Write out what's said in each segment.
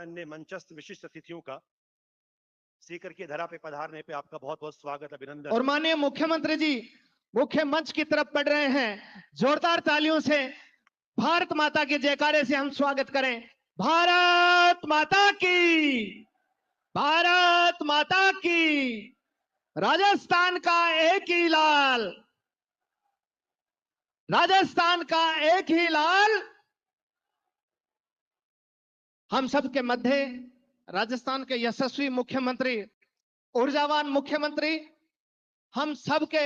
अन्य मंचस्थ विशिष्ट अतिथियों का सीकर की धरा पे पधारने पे आपका बहुत बहुत स्वागत, अभिनंदन। और माननीय मुख्यमंत्री जी मुख्य मंच की तरफ बढ़ रहे हैं। जोरदार तालियों से भारत माता के जयकारे से हम स्वागत करें। भारत माता की, भारत माता की। राजस्थान का एक ही लाल, राजस्थान का एक ही लाल। हम सबके मध्य राजस्थान के यशस्वी मुख्यमंत्री, ऊर्जावान मुख्यमंत्री, हम सबके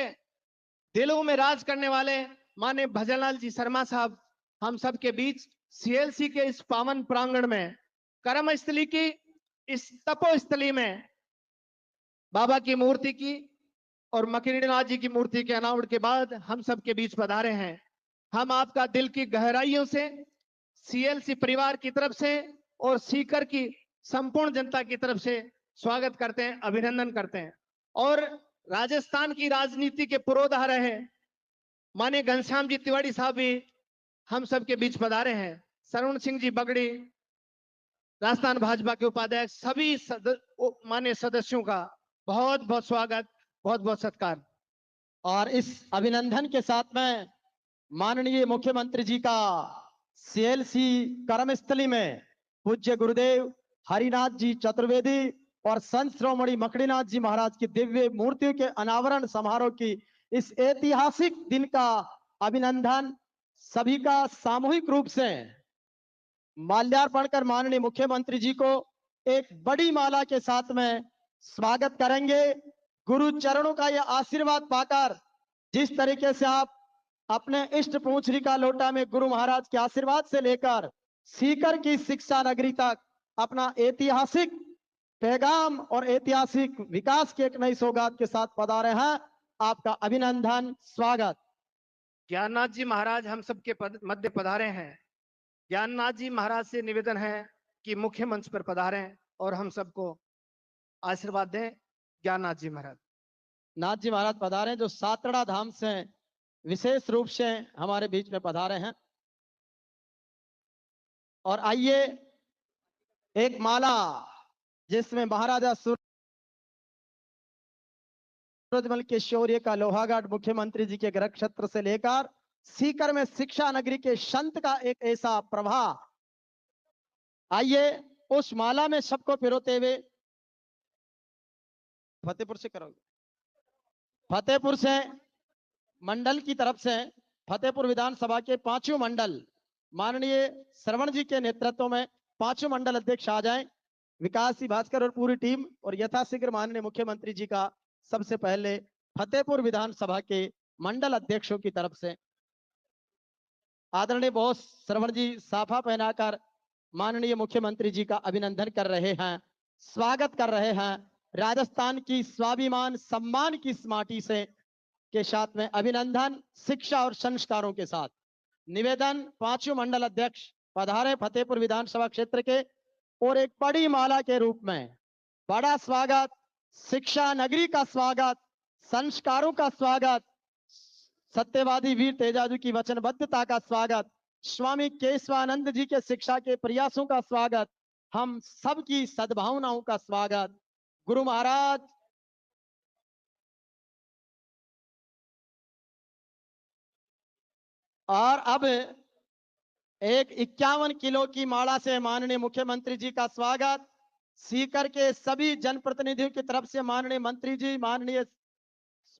दिलों में राज करने वाले माननीय भजनलाल जी शर्मा साहब हम सबके बीच सीएलसी के इस पावन प्रांगण में, कर्मस्थली की इस तपोस्थली में बाबा की मूर्ति की और मकरीनाथ जी की मूर्ति के अनावरण के बाद हम सबके बीच पधारे हैं। हम आपका दिल की गहराइयों से सीएलसी परिवार की तरफ से और सीकर की संपूर्ण जनता की तरफ से स्वागत करते हैं, अभिनंदन करते हैं। और राजस्थान की राजनीति के पुरोधा रहे माननीय घनश्याम जी तिवारी साहब भी हम सबके बीच पधारे हैं। सरवण सिंह जी बगड़ी, राजस्थान भाजपा के उपाध्यक्ष, सभी माननीय सदस्यों का बहुत बहुत स्वागत, बहुत बहुत सत्कार। और इस अभिनंदन के साथ में माननीय मुख्यमंत्री जी का सीएलसी कर्मस्थली में पूज्य गुरुदेव हरिनाथ जी चतुर्वेदी और संत श्रोमणी मकड़ीनाथ जी महाराज की दिव्य मूर्तियों के अनावरण समारोह की इस ऐतिहासिक दिन का अभिनंदन सभी का सामूहिक रूप से माल्यार्पण कर माननीय मुख्यमंत्री जी को एक बड़ी माला के साथ में स्वागत करेंगे। गुरु चरणों का यह आशीर्वाद पाकर जिस तरीके से आप अपने इष्ट पूंछरी का लोटा में गुरु महाराज के आशीर्वाद से लेकर सीकर की शिक्षा नगरी तक अपना ऐतिहासिक पैगाम और ऐतिहासिक विकास की एक नई सौगात के साथ पधारे हैं, आपका अभिनंदन, स्वागत। ज्ञाननाथ जी महाराज हम सबके मध्य पधारे हैं। ज्ञाननाथ जी महाराज से निवेदन है कि मुख्य मंच पर पधारें और हम सबको आशीर्वाद दें। ज्ञाननाथ जी महाराज। नाथ जी महाराज पधारे जो सातड़ा धाम से विशेष रूप से हमारे बीच में पधारे हैं। और आइए एक माला जिसमें महाराजा सूरजमल के शौर्य का लोहाघाट मुख्यमंत्री जी के गृह क्षेत्र से लेकर सीकर में शिक्षा नगरी के संत का एक ऐसा प्रभाव, आइए उस माला में सबको पिरोते हुए फतेहपुर से करोगे, फतेहपुर से मंडल की तरफ से फतेहपुर विधानसभा के पांचों मंडल माननीय श्रवण जी के नेतृत्व में पांचों मंडल अध्यक्ष आ जाएं, विकास जी भास्कर और पूरी टीम, और यथाशीघ्र माननीय मुख्यमंत्री जी का सबसे पहले फतेहपुर विधानसभा के मंडल अध्यक्षों की तरफ से आदरणीय बॉस श्रवण जी साफा पहनाकर माननीय मुख्यमंत्री जी का अभिनंदन कर रहे हैं, स्वागत कर रहे हैं। राजस्थान की स्वाभिमान सम्मान की इस माटी से के साथ में अभिनंदन, शिक्षा और संस्कारों के साथ निवेदन पांचों मंडल अध्यक्ष पधारे फतेहपुर विधानसभा क्षेत्र के और एक बड़ी माला के रूप में बड़ा स्वागत, शिक्षा नगरी का स्वागत, संस्कारों का स्वागत, सत्यवादी वीर तेजाजू की वचनबद्धता का स्वागत, स्वामी केशवानंद जी के शिक्षा के प्रयासों का स्वागत, हम सबकी सद्भावनाओं का स्वागत। गुरु महाराज और अब एक 51 किलो की माला से माननीय मुख्यमंत्री जी का स्वागत। सीकर के सभी जनप्रतिनिधियों की तरफ से माननीय मंत्री जी, माननीय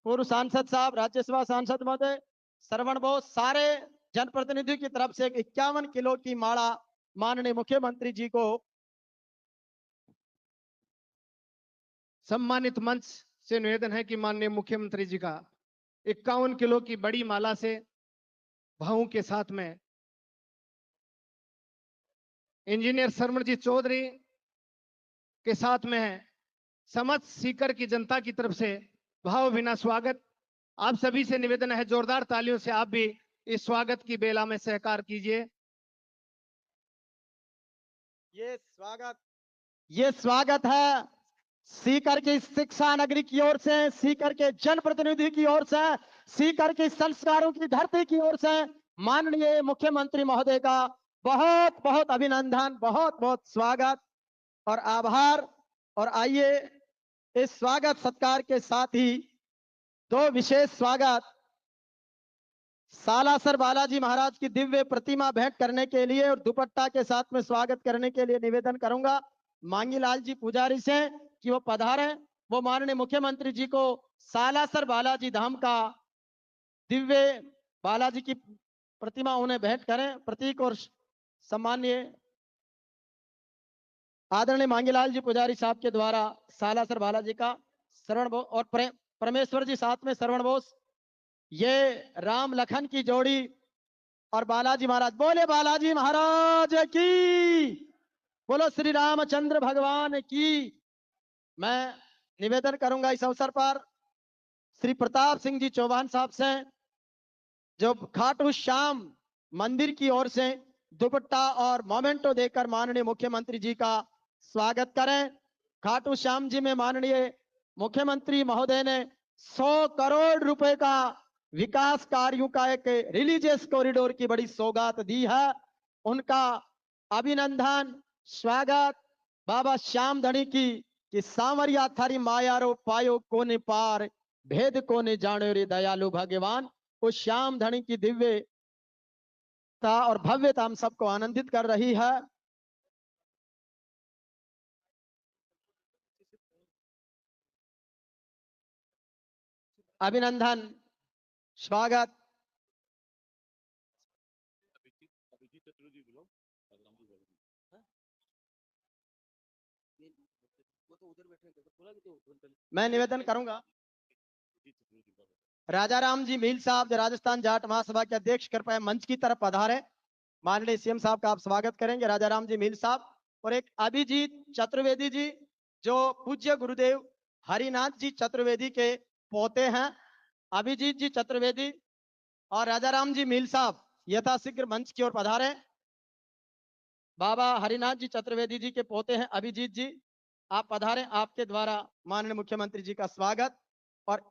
पूर्व सांसद साहब, राज्यसभा सांसद महोदय, श्रवण बोस, सारे जनप्रतिनिधियों की तरफ से एक 51 किलो की माला माननीय मुख्यमंत्री जी को सम्मानित मंच से निवेदन है कि माननीय मुख्यमंत्री जी का 51 किलो की बड़ी माला से भावों के साथ में इंजीनियर शर्मण जी चौधरी के साथ में समस्त सीकर की जनता की तरफ से भाव बिना स्वागत। आप सभी से निवेदन है जोरदार तालियों से आप भी इस स्वागत की बेला में सहकार कीजिए। ये स्वागत है सीकर की शिक्षा नगरी की ओर से, सीकर के जनप्रतिनिधि की ओर से, सीकर की संस्कारों की धरती की ओर से माननीय मुख्यमंत्री महोदय का बहुत बहुत अभिनंदन, बहुत बहुत स्वागत। और आभार। और आइए इस स्वागत सत्कार के साथ ही दो विशेष स्वागत सालासर बालाजी महाराज की दिव्य प्रतिमा भेंट करने के लिए और दुपट्टा के साथ में स्वागत करने के लिए निवेदन करूंगा मांगीलाल जी पुजारी से कि वो पधारें। वो माननीय मुख्यमंत्री जी को सालासर बालाजी धाम का दिव्य बालाजी की प्रतिमा उन्हें भेंट करें। प्रतीक और सम्माननीय आदरणीय मांगीलाल जी पुजारी साहब के द्वारा सालासर बालाजी का श्रवण और परमेश्वर जी साथ में श्रवण बोस, ये राम लखन की जोड़ी और बालाजी महाराज, बोले बालाजी महाराज की, बोलो श्री रामचंद्र भगवान की। मैं निवेदन करूंगा इस अवसर पर श्री प्रताप सिंह जी चौहान साहब से जो खाटू श्याम मंदिर की ओर से दुपट्टा और मोमेंटो देकर माननीय मुख्यमंत्री जी का स्वागत करें। खाटू श्याम जी में माननीय मुख्यमंत्री महोदय ने 100 करोड़ रुपए का विकास कार्यों का एक रिलीजियस कॉरिडोर की बड़ी सौगात दी है। उनका अभिनंदन स्वागत बाबा श्याम धनी की कि सांवरिया थारी मायारो पायो कोने पार, भेद कोने जाने रे दयालु भगवान। उस श्याम धनी की दिव्यता और भव्यता हम सबको आनंदित कर रही है। अभिनंदन स्वागत। मैं निवेदन करूंगा राजा राम जी मील साहब जो राजस्थान जाट महासभा के अध्यक्ष कृपया मंच की तरफ पधारे। माननीय सीएम साहब का आप स्वागत करेंगे राजा राम जी मील साहब। और एक अभिजीत चतुर्वेदी जी जो पूज्य गुरुदेव हरिनाथ जी चतुर्वेदी के पोते हैं। अभिजीत जी चतुर्वेदी और राजा राम जी मील साहब यथाशीघ्र मंच की ओर पधारे। बाबा हरिनाथ जी चतुर्वेदी जी के पोते हैं अभिजीत जी, आप पधारें। आपके द्वारा माननीय मुख्यमंत्री जी का स्वागत। और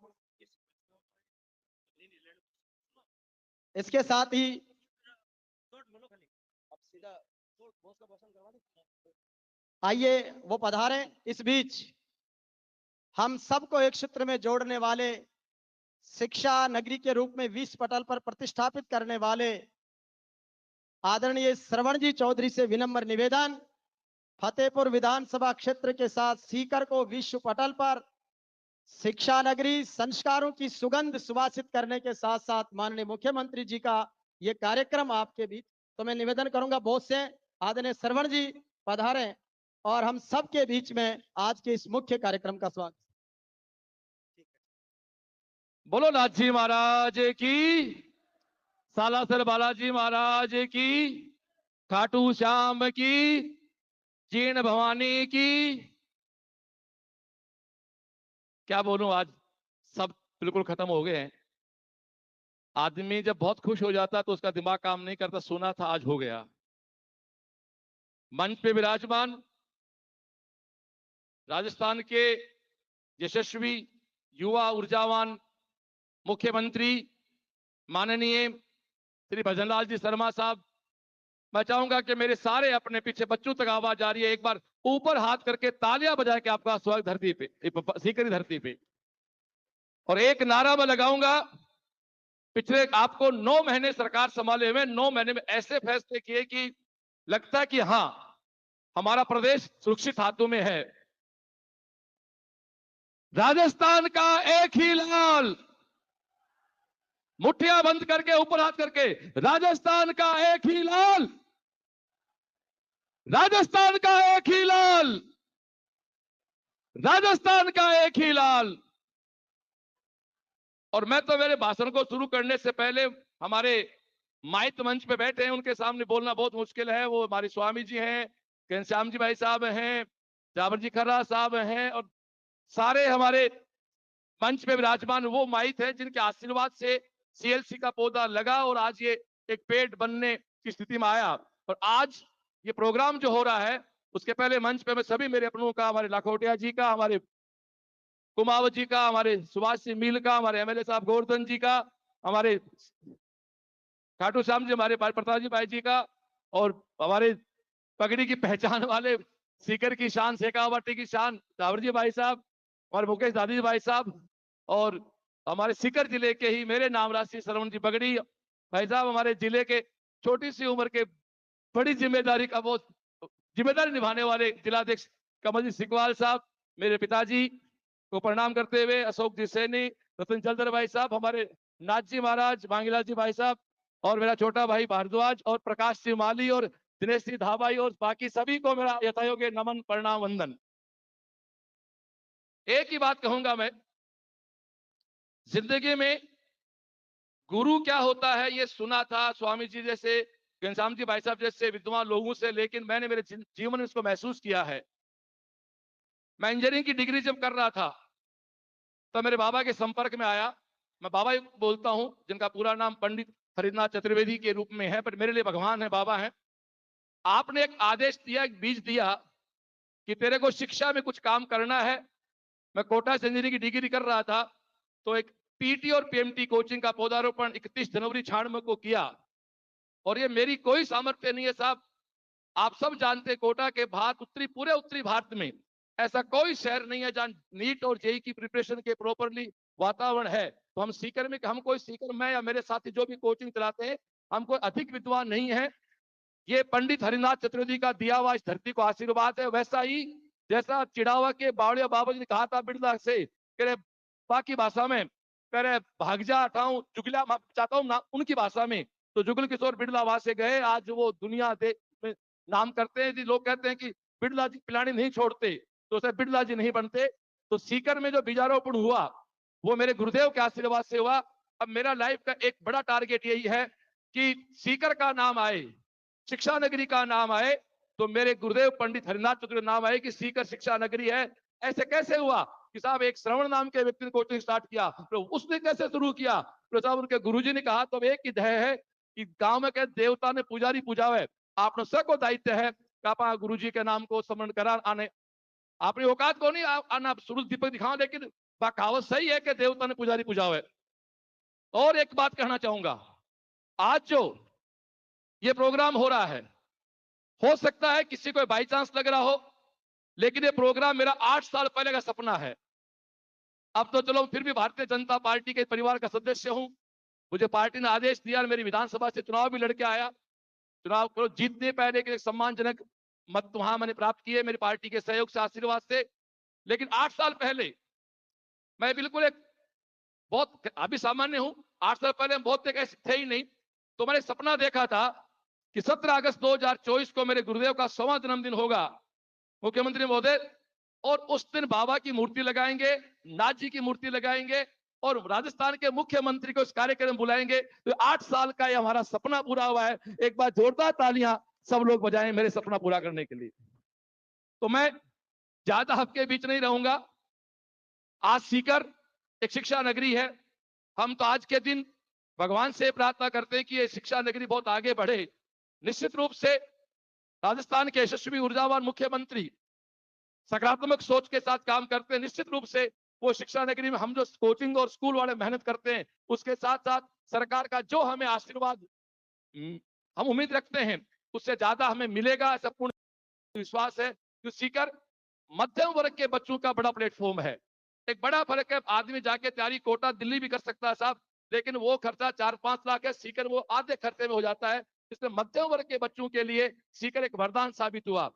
इसके साथ ही आइए वो पधारें। इस बीच हम सबको एक सूत्र में जोड़ने वाले, शिक्षा नगरी के रूप में विश्व पटल पर प्रतिष्ठापित करने वाले आदरणीय श्रवण जी चौधरी से विनम्र निवेदन, फतेहपुर विधानसभा क्षेत्र के साथ सीकर को विश्व पटल पर शिक्षा नगरी संस्कारों की सुगंध सुवासित करने के साथ साथ माननीय मुख्यमंत्री जी का ये कार्यक्रम आपके बीच, तो मैं निवेदन करूंगा बहुत से आदरणीय श्रवण जी पधारें और हम सबके बीच में आज के इस मुख्य कार्यक्रम का स्वागत। बोलो नाथ जी महाराज की, सालासर बालाजी महाराज की, खाटू श्याम की, जीर्ण भवानी की। क्या बोलूं, आज सब बिल्कुल खत्म हो गए हैं। आदमी जब बहुत खुश हो जाता तो उसका दिमाग काम नहीं करता। सुना था, आज हो गया। मंच पे विराजमान राजस्थान के यशस्वी युवा ऊर्जावान मुख्यमंत्री माननीय श्री भजनलाल जी शर्मा साहब, मैं चाहूंगा कि मेरे सारे अपने पीछे बच्चों तक आवाज आ रही है, एक बार ऊपर हाथ करके तालियां बजा के आपका स्वागत धरती पे, सीकरी धरती पे। और एक नारा मैं लगाऊंगा, पिछले आपको 9 महीने सरकार संभाले हुए, 9 महीने में ऐसे फैसले किए कि लगता है कि हां, हमारा प्रदेश सुरक्षित हाथों में है। राजस्थान का एक ही लाल, मुठ्ठियां बंद करके ऊपर हाथ करके, राजस्थान का एक ही लाल, राजस्थान का एक ही लाल, राजस्थान का एक ही लाल। और मैं तो मेरे भाषण को शुरू करने से पहले हमारे माइक मंच पे बैठे हैं, उनके सामने बोलना बहुत मुश्किल है। वो हमारे स्वामी जी हैं, घनश्याम जी भाई साहब हैं, जाबर जी खर्रा साहब हैं, और सारे हमारे मंच पे विराजमान वो माइक है जिनके आशीर्वाद से सीएलसी का पौधा लगा और आज ये एक पेड़ बनने की स्थिति में आया। और आज ये प्रोग्राम जो हो रहा है, उसके पहले मंच पे मैं सभी मेरे अपनों का, हमारे लाखोटिया जी का, हमारे कुमावत जी का, हमारे सुभाष सिंह मील का, हमारे एमएलए साहब गोवर्धन जी का, हमारे खाटू श्याम जी, हमारे प्रताप जी भाई जी का, और हमारे पगड़ी की पहचान वाले सीकर की शान, शेखावाटी की शान जावर जी भाई साहब और मुकेश दादी भाई साहब, और हमारे सीकर जिले के ही मेरे नाम राशि श्रवण जी बगड़ी भाई साहब, हमारे जिले के छोटी सी उम्र के बड़ी जिम्मेदारी का वो जिम्मेदारी निभाने वाले जिलाध्यक्ष कमल जी सिकवाल साहब, मेरे पिताजी को प्रणाम करते हुए अशोक जी सैनी, रतन चंद्र भाई साहब, हमारे नाथ जी महाराज, मांगीलाल जी भाई साहब, और मेरा छोटा भाई भारद्वाज और प्रकाश सिंह माली और दिनेश सिंह धाबाई और बाकी सभी को मेरा यथायोग्य नमन प्रणाम वंदन। एक ही बात कहूंगा मैं, जिंदगी में गुरु क्या होता है ये सुना था स्वामी जी जैसे, घनश्याम जी भाई साहब जैसे विद्वान लोगों से, लेकिन मैंने मेरे जीवन में इसको महसूस किया है। मैं इंजीनियरिंग की डिग्री जब कर रहा था तो मेरे बाबा के संपर्क में आया। मैं बाबा ही बोलता हूं, जिनका पूरा नाम पंडित हरिनाथ चतुर्वेदी के रूप में है, पर मेरे लिए भगवान है, बाबा है। आपने एक आदेश दिया, एक बीज दिया कि तेरे को शिक्षा में कुछ काम करना है। मैं कोटा से इंजीनियरिंग की डिग्री कर रहा था, तो एक पीटी और पीएमटी कोचिंग का पौधारोपण 31 जनवरी 96 को किया। और ये मेरी कोई सामर्थ्य नहीं है साहब, आप सब जानते कोटा के भारत पूरे उत्तरी भारत में ऐसा कोई शहर नहीं है जहां नीट और जेई की प्रिपरेशन के प्रॉपरली वातावरण है। तो हम सीकर में, हम कोई सीकर, मैं या मेरे साथी जो भी कोचिंग चलाते हैं, हम कोई अधिक विद्वान नहीं है। ये पंडित हरिनाथ चतुर्वेदी का दिया हुआ इस धरती को आशीर्वाद है। वैसा ही जैसा चिड़ावा के बावड़िया बाबा जी ने कहा था बिरला से, करे बाकी भाषा में, करे भाग जा हटाऊं जुगला चाहता हूं ना, उनकी भाषा में, तो जुगल किशोर बिरला वहां से गए, आज वो दुनिया में नाम करते हैं। लोग कहते हैं कि बिरला जी पिलानी नहीं छोड़ते, तो उसे बिरला जी नहीं बनते। तो सीकर में जो बीजारोपण हुआ वो मेरे गुरुदेव के आशीर्वाद से हुआ। अब मेरा लाइफ का एक बड़ा टारगेट यही है कि सीकर का नाम आए, शिक्षा नगरी का नाम आए, तो मेरे गुरुदेव पंडित हरिनाथ चतुर्वेदी नाम आए कि सीकर शिक्षा नगरी है। ऐसे कैसे हुआ कि साहब एक श्रवण नाम के व्यक्ति ने कोचिंग स्टार्ट किया, तो उसने कैसे शुरू किया, तो साहब उनके गुरुजी ने कहा तो एक ही ध्येय है कि गांव में कहे देवता ने पुजारी पूजावे, आपने सबको दायित्व है कापा गुरुजी के नाम को स्मरण करा आने। आपने औकात को नहीं आना सूरज दीपक दिखाओ, लेकिन कहावत सही है कि देवता ने पुजारी पूजावे। और एक बात कहना चाहूंगा, आज जो ये प्रोग्राम हो रहा है, हो सकता है किसी को बाई चांस लग रहा हो, लेकिन ये प्रोग्राम मेरा 8 साल पहले का सपना है। अब तो चलो फिर भी भारतीय जनता पार्टी के परिवार का सदस्य हूं, मुझे पार्टी ने आदेश दिया, मेरी विधानसभा से चुनाव भी लड़के आया, चुनाव को जीतने पहले के सम्मानजनक मत वहां मैंने प्राप्त किए मेरी पार्टी के सहयोग से, आशीर्वाद से। लेकिन 8 साल पहले मैं बिल्कुल एक बहुत अभी सामान्य हूं, 8 साल पहले हम बहुत ऐसे थे ही नहीं। तो मैंने सपना देखा था कि 17 अगस्त 2024 को मेरे गुरुदेव का 100वां जन्मदिन होगा, मुख्यमंत्री महोदय, और उस दिन बाबा की मूर्ति लगाएंगे, नाथ जी की मूर्ति लगाएंगे और राजस्थान के मुख्यमंत्री को इस कार्यक्रम में बुलाएंगे। तो 8 साल का ये हमारा सपना पूरा हुआ है। एक बार जोरदार तालियां सब लोग बजाएं मेरे सपना पूरा करने के लिए। तो मैं ज्यादा आपके बीच नहीं रहूंगा। आज सीकर एक शिक्षा नगरी है, हम तो आज के दिन भगवान से प्रार्थना करते हैं कि ये शिक्षा नगरी बहुत आगे बढ़े। निश्चित रूप से राजस्थान के यशस्वी ऊर्जावान मुख्यमंत्री सकारात्मक सोच के साथ काम करते हैं। निश्चित रूप से वो शिक्षा नगरी में हम जो कोचिंग और स्कूल वाले मेहनत करते हैं, उसके साथ साथ सरकार का जो हमें आशीर्वाद हम उम्मीद रखते हैं, उससे ज्यादा हमें मिलेगा, ऐसा पूर्ण विश्वास है। तो सीकर मध्यम वर्ग के बच्चों का बड़ा प्लेटफॉर्म है। एक बड़ा फर्क है, आदमी जाके तैयारी कोटा दिल्ली भी कर सकता है साहब, लेकिन वो खर्चा 4-5 लाख है, सीकर वो आधे खर्चे में हो जाता है। इसलिए मध्यम वर्ग के बच्चों के लिए सीकर एक वरदान साबित हुआ।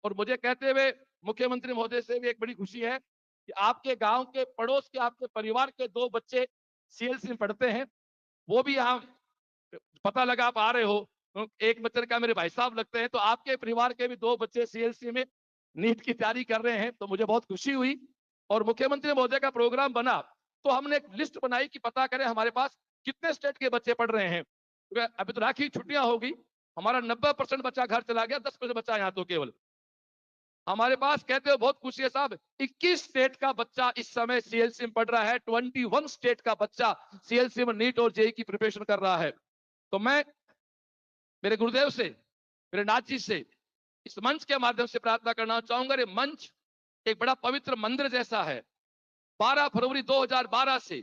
और मुझे कहते हुए मुख्यमंत्री महोदय से भी एक बड़ी खुशी है कि आपके गांव के पड़ोस के आपके परिवार के 2 बच्चे सीएलसी में पढ़ते हैं, वो भी यहाँ पता लगा आप आ रहे हो, एक बच्चे का मेरे भाई साहब लगते हैं, तो आपके परिवार के भी 2 बच्चे सीएलसी में नीट की तैयारी कर रहे हैं, तो मुझे बहुत खुशी हुई। और मुख्यमंत्री महोदय का प्रोग्राम बना तो हमने एक लिस्ट बनाई कि पता करें हमारे पास कितने स्टेट के बच्चे पढ़ रहे हैं। तो अभी तो राखी छुट्टियां होगी, हमारा 90% बच्चा घर चला गया, 10% बच्चा यहाँ तो केवल हमारे पास। कहते हो बहुत खुशी है साहब, 21 स्टेट का बच्चा इस समय सीएलसी में पढ़ रहा है, 21 स्टेट का बच्चा सीएलसी में नीट और जेई की प्रिपरेशन कर रहा है। तो मैं मेरे गुरुदेव से, मेरे नाथ जी से इस मंच के माध्यम से प्रार्थना करना चाहूंगा। ये मंच एक बड़ा पवित्र मंदिर जैसा है। 12 फरवरी 2012 से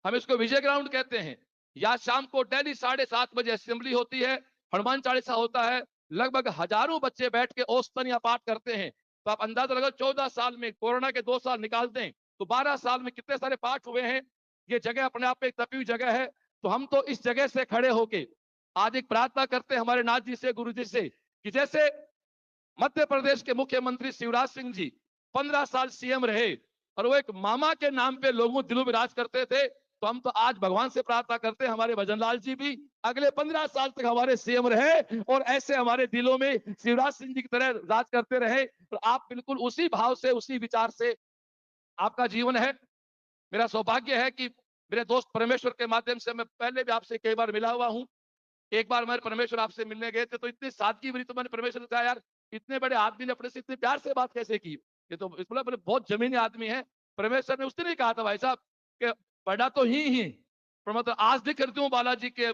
हम इसको विजय ग्राउंड कहते हैं। यहाँ शाम को डेली 7:30 बजे असेंबली होती है, हनुमान चालीसा होता है, लगभग हजारों बच्चे बैठ के औस्तन या पाठ करते हैं। तो आप अंदाजा लगाओ 14 साल में कोरोना के 2 साल निकाल दें तो 12 साल में कितने सारे पाठ हुए हैं। ये जगह अपने आप में एक तपी हुई जगह है। तो हम तो इस जगह से खड़े होके आज एक प्रार्थना करते हैं हमारे नाथ जी से, गुरु जी से, कि जैसे मध्य प्रदेश के मुख्यमंत्री शिवराज सिंह जी 15 साल सीएम रहे और वो एक मामा के नाम पे लोगों दिलों में राज करते थे, तो हम तो आज भगवान से प्रार्थना करते हैं हमारे भजनलाल जी भी अगले 15 साल तक हमारे सीएम रहे और ऐसे हमारे दिलों में शिवराज सिंह जी की तरह राज करते रहे। तो आप बिल्कुल उसी भाव से, उसी विचार से आपका जीवन है। मेरा सौभाग्य है कि मेरे दोस्त परमेश्वर के माध्यम से मैं पहले भी आपसे कई बार मिला हुआ हूं। एक बार मैं परमेश्वर आपसे मिलने गए थे तो इतनी सादगी भरी, तो मैंने परमेश्वर से कहा यार इतने बड़े आदमी ने अपने से इतने प्यार से बात कैसे की, ये तो बोला बहुत जमीनी आदमी है। परमेश्वर ने उस दिन ही कहा था भाई साहब कि बड़ा तो ही पर मतलब आज भी करती हूँ बालाजी के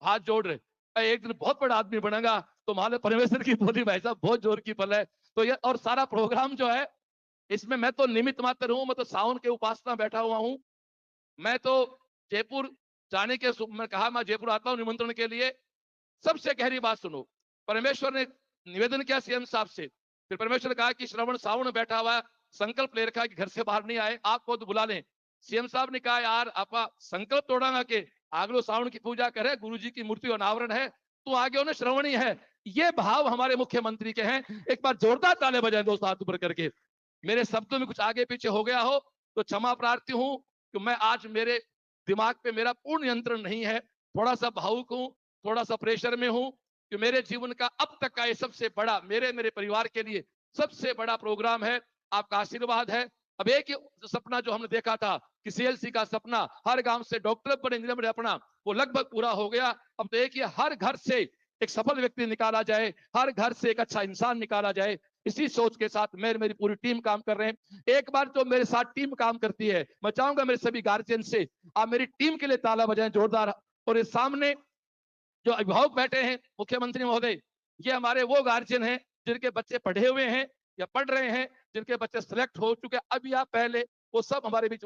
हाथ जोड़ रहे, एक दिन बहुत बड़ा आदमी बनेगा। तो मान लो परमेश्वर की बोली भाई साहब बहुत जोर की पल है। तो ये और सारा प्रोग्राम जो है इसमें मैं तो निमित्त मात्र हूँ, मैं तो सावन के उपासना बैठा हुआ हूँ। मैं तो जयपुर जाने के मैं कहा मैं जयपुर आता हूँ निमंत्रण के लिए। सबसे गहरी बात सुनो, परमेश्वर ने निवेदन किया सीएम साहब से, फिर परमेश्वर ने कहा कि श्रवण सावन बैठा हुआ है, संकल्प ले रखा है कि घर से बाहर नहीं आए, आप खुद बुला लें। सीएम साहब ने कहा यार आपा संकल्प तोड़ांगा के आगलो सावन की पूजा करे, गुरु जी की मूर्ति अनावरण है, तू आगे उन्हें श्रवणी है। ये भाव हमारे मुख्यमंत्री के हैं। एक बार जोरदार ताले बजाएं दोस्त हाथ ऊपर करके। मेरे शब्दों में कुछ आगे पीछे हो गया हो तो क्षमा प्रार्थी हूं कि मैं आज मेरे दिमाग पे मेरा पूर्ण नियंत्रण नहीं है, थोड़ा सा भावुक हूं, थोड़ा सा प्रेशर में हूं कि मेरे जीवन का अब तक का ये सबसे बड़ा मेरे परिवार के लिए सबसे बड़ा प्रोग्राम है। आपका आशीर्वाद है। अब एक ही सपना जो हमने देखा था कि सीएलसी का सपना हर गांव से डॉक्टर बने, इंजीनियर बने, अपना वो लगभग पूरा हो गया। अब तो एक ही हर घर से एक सफल व्यक्ति निकाला जाए, हर घर से एक अच्छा इंसान निकाला जाए। इसी सोच के साथ मेरी पूरी टीम काम कर रहे हैं। एक बार जो मेरे साथ टीम काम करती है, मैं चाहूंगा मेरे सभी गार्जियन से आप मेरी टीम के लिए ताला बजाएं जोरदार। और इस सामने जो अभिभावक बैठे हैं मुख्यमंत्री महोदय, ये हमारे वो गार्जियन हैं जिनके बच्चे पढ़े हुए हैं या पढ़ रहे हैं, जिनके बच्चे सिलेक्ट हो चुके अभी या पहले, वो सब हमारे बीच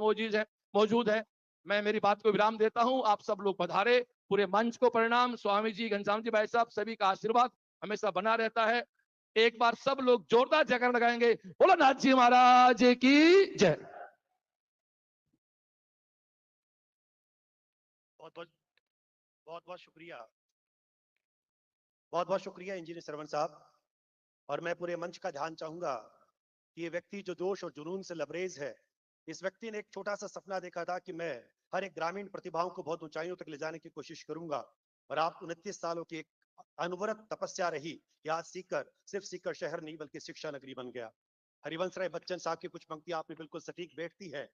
मौजूद है। मैं मेरी बात को विराम देता हूं। आप सब लोग पधारे, पूरे मंच को प्रणाम। स्वामी जी, घनश्याम जी भाई साहब, सभी का आशीर्वाद हमेशा बना रहता है। एक बार सब लोग जोरदार जयकार लगाएंगे, बोलो नाथ जी महाराज की जय। बहुत शुक्रिया, बहुत शुक्रिया इंजीनियर श्रवण साहब। और मैं पूरे मंच का ध्यान चाहूंगा कि ये व्यक्ति जो जोश और जुनून से लबरेज है, इस व्यक्ति ने एक छोटा सा सपना देखा था कि मैं हर एक ग्रामीण प्रतिभाओं को बहुत ऊंचाइयों तक ले जाने की कोशिश करूंगा। और आप 29 सालों की एक अनवरत तपस्या रही कि आज सीकर सिर्फ सीकर शहर नहीं बल्कि शिक्षा नगरी बन गया। हरिवंश राय बच्चन साहब की कुछ पंक्तियां आप में बिल्कुल सटीक बैठती है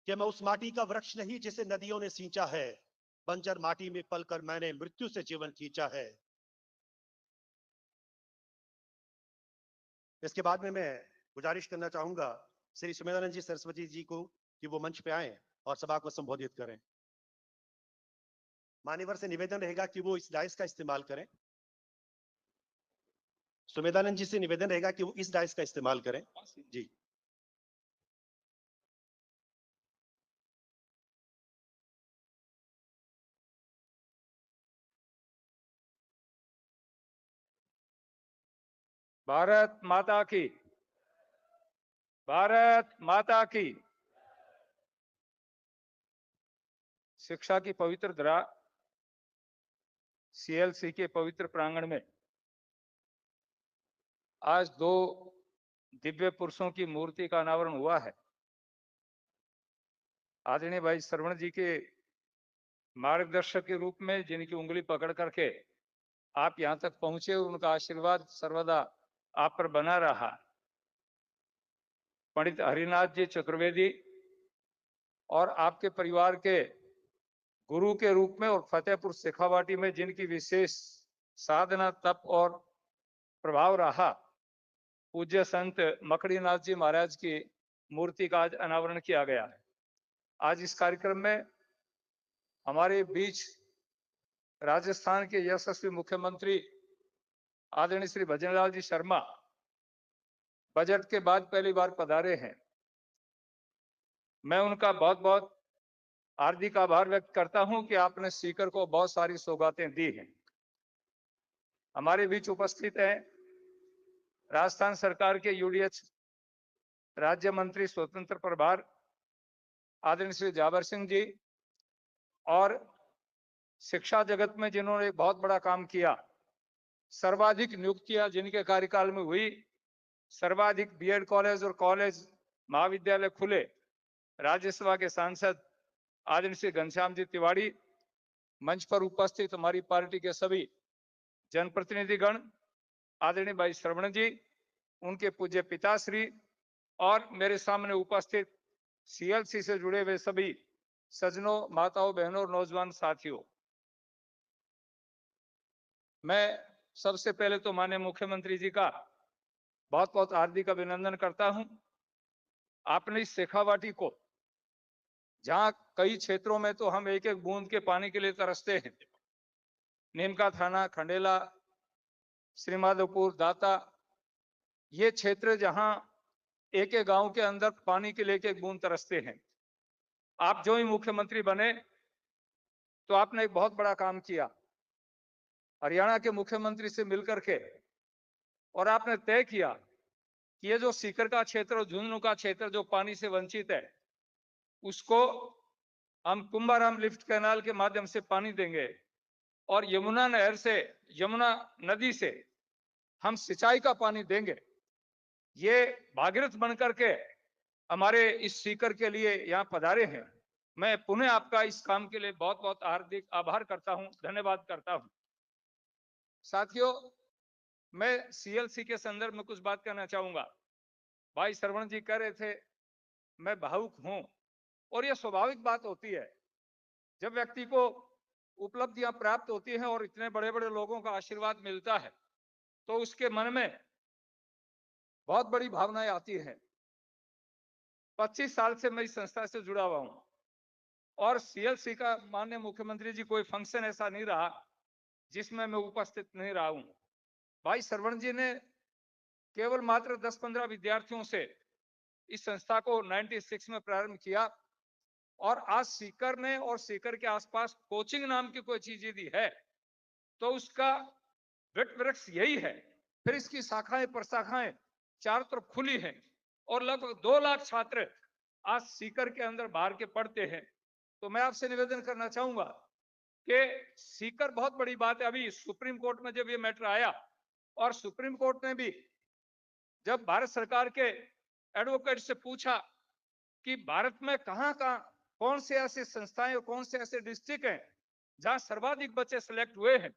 कि मैं उस माटी का वृक्ष नहीं जिसे नदियों ने सींचा है, बंजर माटी में पलकर मैंने मृत्यु से जीवन खींचा है। इसके बाद में मैं गुजारिश करना चाहूंगा श्री सुमेधानंद जी सरस्वती जी को कि वो मंच पे आए और सभा को संबोधित करें। मान्यवर से निवेदन रहेगा कि वो इस डाइस का इस्तेमाल करें। सुमेधानंद जी से निवेदन रहेगा कि वो इस डाइस का इस्तेमाल करें जी। भारत माता की, भारत माता की। शिक्षा की पवित्र धरा सीएलसी के पवित्र प्रांगण में आज दो दिव्य पुरुषों की मूर्ति का अनावरण हुआ है। आदरणीय भाई श्रवण जी के मार्गदर्शक के रूप में जिनकी उंगली पकड़ करके आप यहां तक पहुंचे, उनका आशीर्वाद सर्वदा आप पर बना रहा। पंडित हरिनाथ जी चतुर्वेदी और आपके परिवार के गुरु के रूप में और फतेहपुर शेखावाटी में जिनकी विशेष साधना, तप और प्रभाव रहा, पूज्य संत मकड़ीनाथ जी महाराज की मूर्ति का आज अनावरण किया गया है। आज इस कार्यक्रम में हमारे बीच राजस्थान के यशस्वी मुख्यमंत्री आदरणीय श्री भजनलाल जी शर्मा बजट के बाद पहली बार पधारे हैं। मैं उनका बहुत बहुत हार्दिक आभार व्यक्त करता हूं कि आपने सीकर को बहुत सारी सौगातें दी हैं। हमारे बीच उपस्थित हैं राजस्थान सरकार के यूडीएच राज्य मंत्री स्वतंत्र प्रभार आदरणीय श्री जाबर सिंह जी, और शिक्षा जगत में जिन्होंने एक बहुत बड़ा काम किया, सर्वाधिक नियुक्तियां जिनके कार्यकाल में हुई, सर्वाधिक बीएड कॉलेज और कॉलेज महाविद्यालय खुले, राज्यसभा के सांसद आदरणीय श्री घनश्याम जी तिवारी, मंच पर उपस्थित हमारी पार्टी के सभी जनप्रतिनिधिगण, आदरणीय भाई श्रवण जी, उनके पूज्य पिताश्री, और मेरे सामने उपस्थित सीएलसी से जुड़े हुए सभी सज्जनों, माताओं, बहनों और नौजवान साथियों, मैं सबसे पहले तो माननीय मुख्यमंत्री जी का बहुत बहुत हार्दिक अभिनंदन करता हूं। आपने इस शेखावाटी को, जहां कई क्षेत्रों में तो हम एक एक बूंद के पानी के लिए तरसते हैं, नीमका थाना, खंडेला, श्रीमाधोपुर, दाता, ये क्षेत्र जहां एक एक गांव के अंदर पानी के लिए एक एक बूंद तरसते हैं, आप जो ही मुख्यमंत्री बने तो आपने एक बहुत बड़ा काम किया, हरियाणा के मुख्यमंत्री से मिलकर के, और आपने तय किया कि ये जो सीकर का क्षेत्र और झुंझुनू का क्षेत्र जो पानी से वंचित है, उसको हम कुंभाराम लिफ्ट कैनाल के माध्यम से पानी देंगे, और यमुना नहर से, यमुना नदी से हम सिंचाई का पानी देंगे। ये भागीरथ बनकर के हमारे इस सीकर के लिए यहाँ पधारे हैं। मैं पुनः आपका इस काम के लिए बहुत बहुत हार्दिक आभार करता हूं, धन्यवाद करता हूं। साथियों, मैं सीएलसी के संदर्भ में कुछ बात कहना चाहूंगा। भाई श्रवण जी कह रहे थे मैं भावुक हूं, और यह स्वाभाविक बात होती है जब व्यक्ति को उपलब्धियां प्राप्त होती हैं और इतने बड़े बड़े लोगों का आशीर्वाद मिलता है, तो उसके मन में बहुत बड़ी भावनाएं आती हैं। 25 साल से मैं इस संस्था से जुड़ा हुआ हूं, और सीएलसी का माननीय मुख्यमंत्री जी कोई फंक्शन ऐसा नहीं रहा जिसमें मैं उपस्थित नहीं रहा हूं। भाई श्रवण जी ने केवल मात्र 10-15 विद्यार्थियों से इस संस्था को 96 में प्रारंभ किया, और आज सीकर में और सीकर के आसपास कोचिंग नाम की कोई चीज यदि है तो उसका वट वृक्ष यही है। फिर इसकी शाखाएं प्रशाखाएं चारों तरफ खुली हैं, और लगभग 2 लाख छात्र आज सीकर के अंदर बाहर के पढ़ते हैं। तो मैं आपसे निवेदन करना चाहूंगा कि सीकर बहुत बड़ी बात है। अभी सुप्रीम कोर्ट में जब ये मैटर आया, और सुप्रीम कोर्ट ने भी जब भारत सरकार के एडवोकेट से पूछा कि भारत में कहां कहां कौन से ऐसे संस्थाएं और कौन से ऐसे डिस्ट्रिक्ट हैं जहां सर्वाधिक बच्चे सिलेक्ट हुए हैं,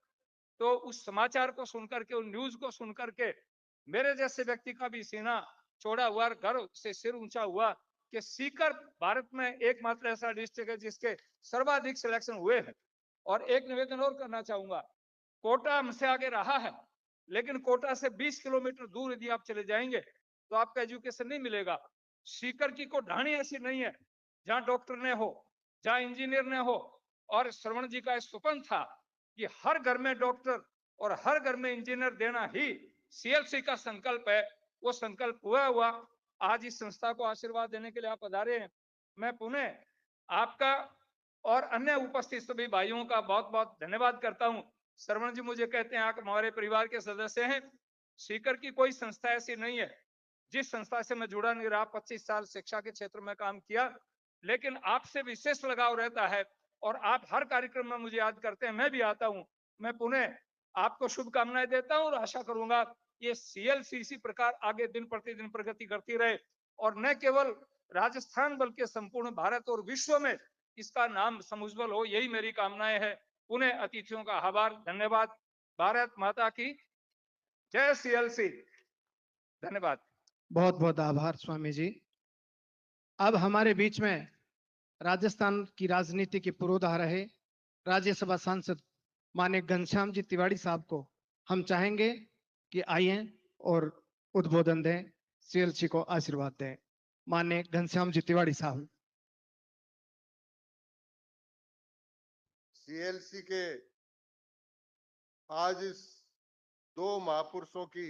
तो उस समाचार को सुनकर के, उस न्यूज को सुनकर के मेरे जैसे व्यक्ति का भी सीना चौड़ा हुआ, गर्व से सिर ऊंचा हुआ कि सीकर भारत में एकमात्र ऐसा डिस्ट्रिक्ट है जिसके सर्वाधिक सिलेक्शन हुए हैं। और एक निवेदन और करना चाहूंगा, कोटा हमसे आगे रहा है, लेकिन कोटा से 20 किलोमीटर दूर यदि आप चले जाएंगे तो आपका एजुकेशन नहीं मिलेगा। सीकर की कोई ढाणी ऐसी नहीं है जहां डॉक्टर ने हो, जहां इंजीनियर ने हो, और श्रवण जी का स्वप्न था कि हर घर में डॉक्टर और हर घर में इंजीनियर देना ही सीएलसी का संकल्प है। वो संकल्प हुआ आज इस संस्था को आशीर्वाद देने के लिए आप पधारे हैं। मैं पुनः आपका और अन्य उपस्थित सभी भाइयों का बहुत बहुत धन्यवाद करता हूं। श्रवण जी मुझे कहते हैं आप हमारे परिवार के सदस्य हैं। सीकर की कोई संस्था ऐसी नहीं है जिस संस्था से मैं जुड़ा नहीं रहा। 25 साल शिक्षा के क्षेत्र में काम किया, लेकिन आपसे विशेष लगाव रहता है, और आप हर कार्यक्रम में मुझे याद करते हैं, मैं भी आता हूं। मैं पुनः आपको शुभकामनाएं देता हूं, और आशा करूंगा ये सीएलसी इसी प्रकार आगे दिन प्रतिदिन प्रगति करती रहे, और न केवल राजस्थान बल्कि संपूर्ण भारत और विश्व में इसका नाम समुज्वल हो, यही मेरी कामनाएं है। पुनः अतिथियों का आभार, धन्यवाद। भारत माता की जय। सीएलसी। धन्यवाद। बहुत बहुत आभार स्वामी जी। अब हमारे बीच में राजस्थान की राजनीति के पुरोधा रहे राज्यसभा सांसद माननीय घनश्याम जी तिवारी साहब को हम चाहेंगे कि आइए और उद्बोधन दें, सीएलसी को आशीर्वाद दें। माननीय घनश्याम जी तिवारी साहब। सीएलसी के आज इस 2 महापुरुषों की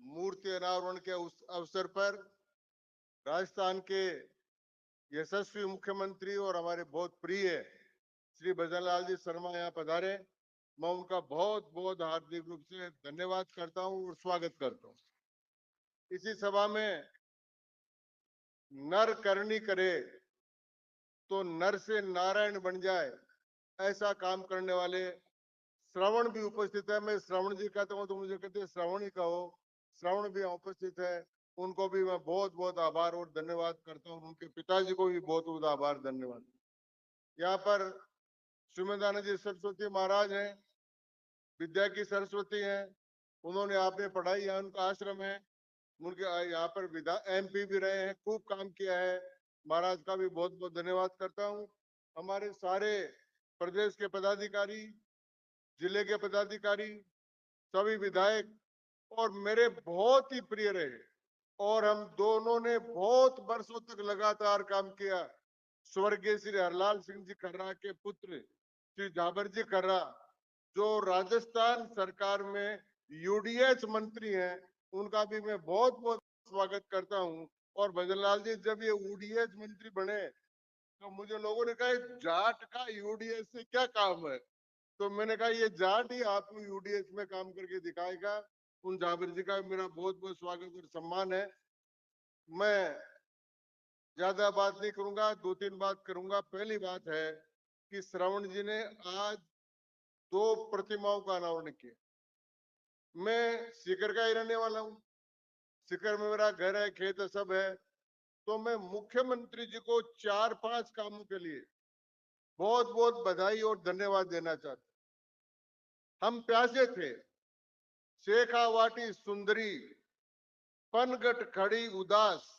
मूर्ति अनावरण के उस अवसर पर राजस्थान के यशस्वी मुख्यमंत्री और हमारे बहुत प्रिय श्री भजनलाल जी शर्मा यहाँ पधारे। मैं उनका बहुत बहुत हार्दिक रूप से धन्यवाद करता हूँ और स्वागत करता हूँ। इसी सभा में नर करनी करे तो नर से नारायण बन जाए, ऐसा काम करने वाले श्रवण भी उपस्थित है। मैं श्रवण जी कहता हूँ तो मुझे कहते हैं श्रवण ही कहो, श्रवण भी उपस्थित है। उनको भी मैं बहुत बहुत आभार और धन्यवाद करता हूँ। उनके पिताजी को भी बहुत बहुत आभार धन्यवाद। यहाँ पर श्रीमदानंद जी सरस्वती महाराज हैं, विद्या की सरस्वती हैं। उन्होंने आपने पढ़ाई, यहाँ उनका आश्रम है, उनके यहाँ पर विधा MP भी रहे हैं, खूब काम किया है। महाराज का भी बहुत बहुत धन्यवाद करता हूँ। हमारे सारे प्रदेश के पदाधिकारी, जिले के पदाधिकारी, सभी विधायक और मेरे बहुत ही प्रिय रहे, और हम दोनों ने बहुत वर्षों तक लगातार काम किया। स्वर्गीय श्री हरलाल सिंह जी खर्रा के पुत्र श्री जाबर जी खर्रा, जो राजस्थान सरकार में UDS मंत्री हैं, उनका भी मैं बहुत बहुत स्वागत करता हूं। और भजनलाल जी, जब ये UDS मंत्री बने तो मुझे लोगों ने कहा जाट का UDS से क्या काम है, तो मैंने कहा ये जाट ही आपको UDS में काम करके दिखाएगा। उन जाबिर जी का मेरा बहुत बहुत स्वागत और सम्मान है। मैं ज्यादा बात नहीं करूंगा, 2-3 बात करूंगा। पहली बात है कि श्रवण जी ने आज 2 प्रतिमाओं का अनावरण किया। मैं सीकर का ही रहने वाला हूँ, सीकर में मेरा घर है, खेत है, सब है। तो मैं मुख्यमंत्री जी को 4-5 कामों के लिए बहुत बहुत बधाई और धन्यवाद देना चाहता। हम प्यासे थे, शेखावाटी सुंदरी, पनघट खड़ी उदास,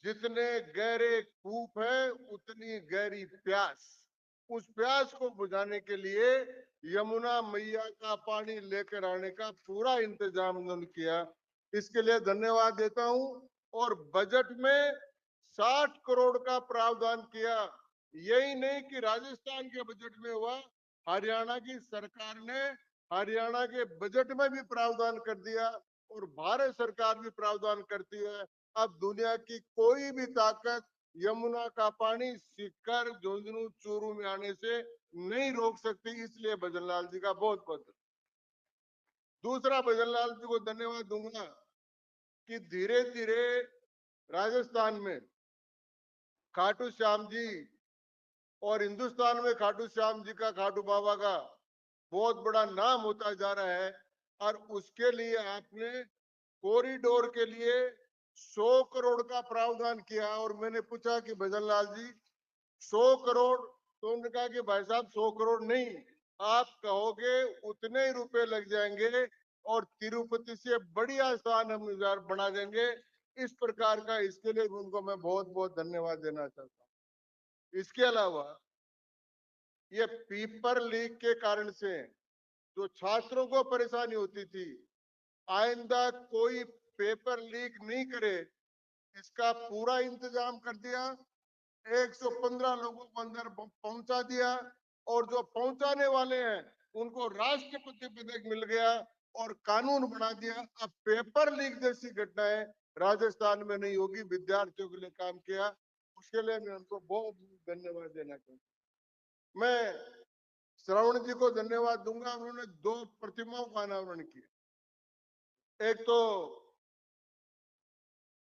जितने गहरे कूप है उतनी गहरी प्यास। उस प्यास को बुझाने के लिए यमुना मैया का पानी लेकर आने का पूरा इंतजाम उन्होंने किया, इसके लिए धन्यवाद देता हूं। और बजट में 60 करोड़ का प्रावधान किया। यही नहीं कि राजस्थान के बजट में हुआ, हरियाणा की सरकार ने हरियाणा के बजट में भी प्रावधान कर दिया और भारत सरकार भी प्रावधान करती है। अब दुनिया की कोई भी ताकत यमुना का पानी सीकर, झुंझुनू, चूरू में आने से नहीं रोक सकती। इसलिए भजनलाल जी का बहुत बहुत। दूसरा, भजनलाल जी को धन्यवाद दूंगा कि धीरे धीरे राजस्थान में खाटू श्याम जी और हिंदुस्तान में खाटू श्याम जी का, खाटू बाबा का बहुत बड़ा नाम होता जा रहा है। और उसके लिए आपने कॉरिडोर के लिए 100 करोड़ का प्रावधान किया। और मैंने पूछा कि भजनलाल जी 100 करोड़, तो उन्होंने कहा कि भाई साहब 100 करोड़ नहीं, आप कहोगे उतने ही रुपए लग जाएंगे और तिरुपति से बढ़िया स्थान हम बना देंगे। इस प्रकार का, इसके लिए उनको मैं बहुत बहुत धन्यवाद देना चाहता हूँ। इसके अलावा ये पेपर लीक के कारण से जो छात्रों को परेशानी होती थी, आइंदा कोई पेपर लीक नहीं करे, इसका पूरा इंतजाम कर दिया। 115 लोगों को अंदर पहुंचा दिया और जो पहुंचाने वाले हैं उनको राष्ट्रपति पदक मिल गया और कानून बना दिया। अब पेपर लीक जैसी घटनाएं राजस्थान में नहीं होगी। विद्यार्थियों के लिए काम किया, उसके लिए मैं उनको बहुत धन्यवाद देना चाहूंगा। मैं श्रवण जी को धन्यवाद दूंगा, उन्होंने 2 प्रतिमाओं का अनावरण किया। एक तो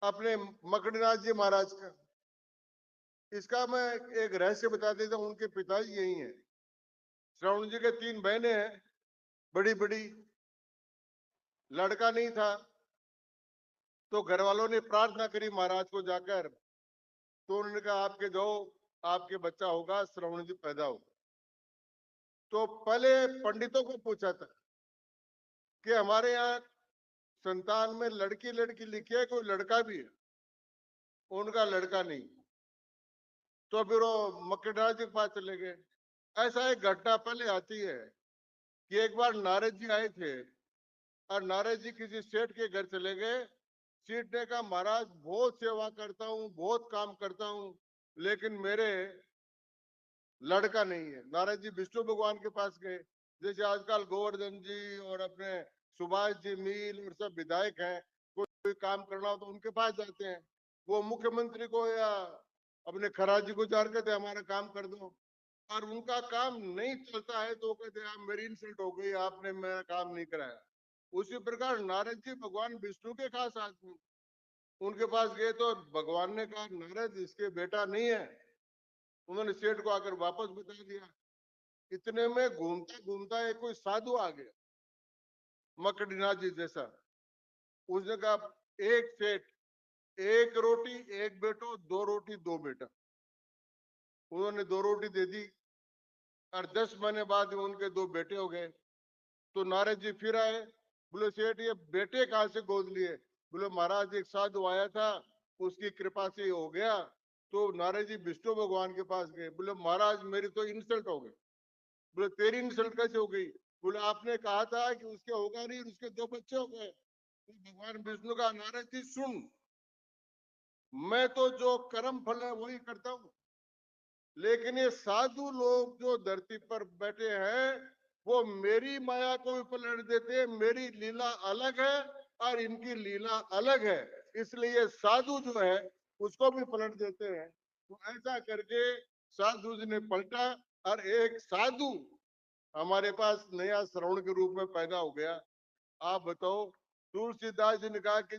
अपने मकड़ीनाथ जी महाराज का, इसका मैं एक रहस्य बता देता हूँ। उनके पिताजी यही हैं। श्रवण जी के 3 बहनें हैं, बड़ी बड़ी, लड़का नहीं था तो घर वालों ने प्रार्थना करी महाराज को जाकर, तो उन्होंने कहा आपके जो आपके बच्चा होगा, श्रवण जी पैदा होगा। तो पहले पंडितों को पूछा था कि हमारे यहाँ संतान में लड़की लड़की लिखी है, कोई लड़का भी है? उनका लड़का नहीं। तो फिर वो मकड़ीनाथ जी के पास चले गए। ऐसा एक घटना पहले आती है कि एक बार नारद जी आए थे और नारद जी किसी सेठ के घर चले गए। सेठ ने कहा महाराज बहुत सेवा करता हूँ, बहुत काम करता हूँ, लेकिन मेरे लड़का नहीं है। नारद जी विष्णु भगवान के पास गए, जैसे आजकल गोवर्धन जी और अपने सुभाष जी मील और सब विधायक हैं, कोई काम करना हो तो उनके पास जाते हैं। वो मुख्यमंत्री को या अपने खरा जी को जार कहते हमारा काम कर दो, और उनका काम नहीं चलता है तो कहते हैं मेरी इंसल्ट हो गई, आपने मेरा काम नहीं कराया। उसी प्रकार नारद जी भगवान विष्णु के खास आदमी, उनके पास गए तो भगवान ने कहा नारद इसके बेटा नहीं है। उन्होंने सेठ को आकर वापस बता दिया। इतने में घूमता घूमता एक कोई साधु आ गया, मकड़ीनाथ जी जैसा। उसने कहा एक सेठ, एक रोटी एक बेटो, दो रोटी दो बेटा। उन्होंने दो रोटी दे दी और 10 महीने बाद उनके दो बेटे हो गए। तो नारद जी फिर आए, बोले सेठ ये बेटे कहाँ से गोद लिए? बोले महाराज एक साधु आया था, उसकी कृपा से हो गया। तो नारद जी विष्णु भगवान के पास गए, बोले महाराज मेरी तो इंसल्ट हो गई। बोले तेरी इंसल्ट कैसे हो गई? बोले आपने कहा था कि उसके होगा नहीं, उसके दो बच्चे हो गए। तो भगवान विष्णु का नारद जी सुन, मैं तो जो कर्म फल है वही करता हूँ, लेकिन ये साधु लोग जो धरती पर बैठे हैं वो मेरी माया को भी पलट देते हैं। मेरी लीला अलग है और इनकी लीला अलग है, इसलिए साधु जो है उसको भी पलट देते हैं। तो ऐसा करके साधु जी ने पलटा और एक साधु हमारे पास नया श्रवण के रूप में पैदा हो गया। आप बताओ, तुलसीदास जी ने कहा कि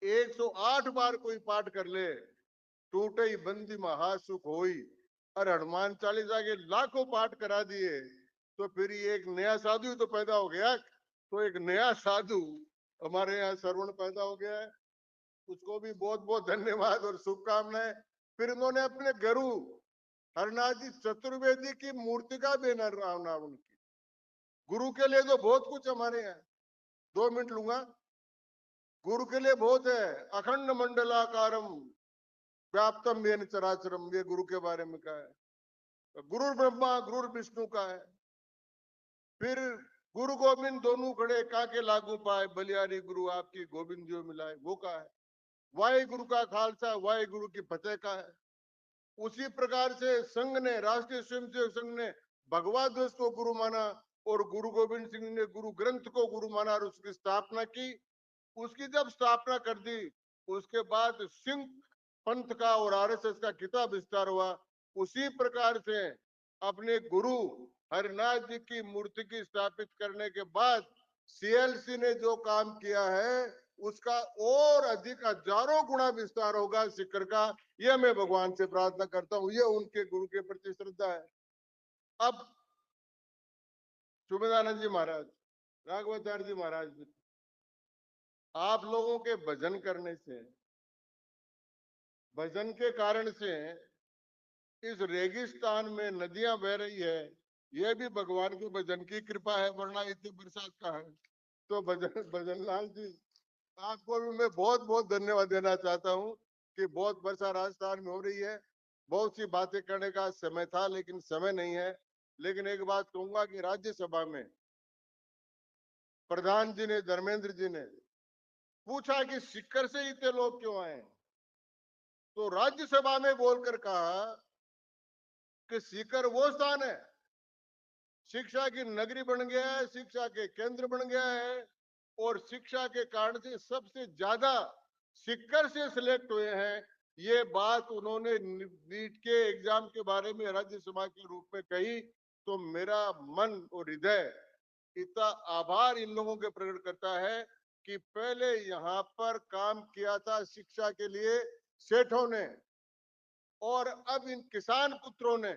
108 बार कोई पाठ कर ले, टूटे ही बंदी महासुख होई। और हनुमान चालीसा के लाखों पाठ करा दिए, तो फिर ये एक नया साधु तो पैदा हो गया। तो एक नया साधु हमारे यहाँ श्रवण पैदा हो गया है, उसको भी बहुत बहुत धन्यवाद और शुभकामनाएं। फिर उन्होंने अपने गुरु हरनाथ जी चतुर्वेदी की मूर्ति का भी अनावरण की। गुरु के लिए तो बहुत कुछ हमारे यहाँ, 2 मिनट लूंगा। गुरु के लिए बहुत है, अखंड मंडलाकारम व्याप्तम येन चराचरम, ये गुरु के बारे में कहा है। गुरु ब्रह्मा गुरु विष्णु का है। फिर गुरु गोविंद दोनों खड़े काके लागू पाए, बलियारी गुरु आपकी गोविंद जो मिलाए, वो का है। वाहे गुरु का खालसा वाहे गुरु की फतेह का है। उसी प्रकार से संघ ने, राष्ट्रीय स्वयंसेवक संघ ने भगवत ध्वज को गुरु माना और गुरु गोविंद सिंह ने गुरु ग्रंथ को गुरु माना और उसकी स्थापना की। उसकी जब स्थापना कर दी, उसके बाद सिंह पंथ का और आरएसएस का किताब विस्तार हुआ। उसी प्रकार से अपने गुरु हरिनाथ जी की मूर्ति की स्थापित करने के बाद सीएलसी ने जो काम किया है उसका और अधिक हजारों गुना विस्तार होगा सीकर का। यह मैं भगवान से प्रार्थना करता हूँ, यह उनके गुरु के प्रति श्रद्धा है। अब सुमेधानंद जी महाराज, राघवाचार्य जी महाराज, आप लोगों के भजन करने से, भजन के कारण से इस रेगिस्तान में नदियां बह रही है, यह भी भगवान के भजन की कृपा है, वरना इतनी बरसात का है। तो भजन लाल जी आपको भी मैं बहुत बहुत धन्यवाद देना चाहता हूँ कि बहुत वर्षा राजस्थान में हो रही है। बहुत सी बातें करने का समय था लेकिन समय नहीं है। लेकिन एक बात कहूंगा कि राज्यसभा में प्रधान जी ने, धर्मेंद्र जी ने पूछा कि सीकर से इतने लोग क्यों आए, तो राज्यसभा में बोलकर कहा कि सीकर वो स्थान है, शिक्षा की नगरी बन गया है, शिक्षा के केंद्र बन गया है और शिक्षा के कारण से सबसे ज्यादा सीकर से सिलेक्ट हुए हैं। ये बात उन्होंने नीट के एग्जाम के बारे में राज्यसभा के रूप में कही, तो मेरा मन और हृदय इतना आभार इन लोगों के प्रकट करता है कि पहले यहाँ पर काम किया था शिक्षा के लिए सेठों ने, और अब इन किसान पुत्रों ने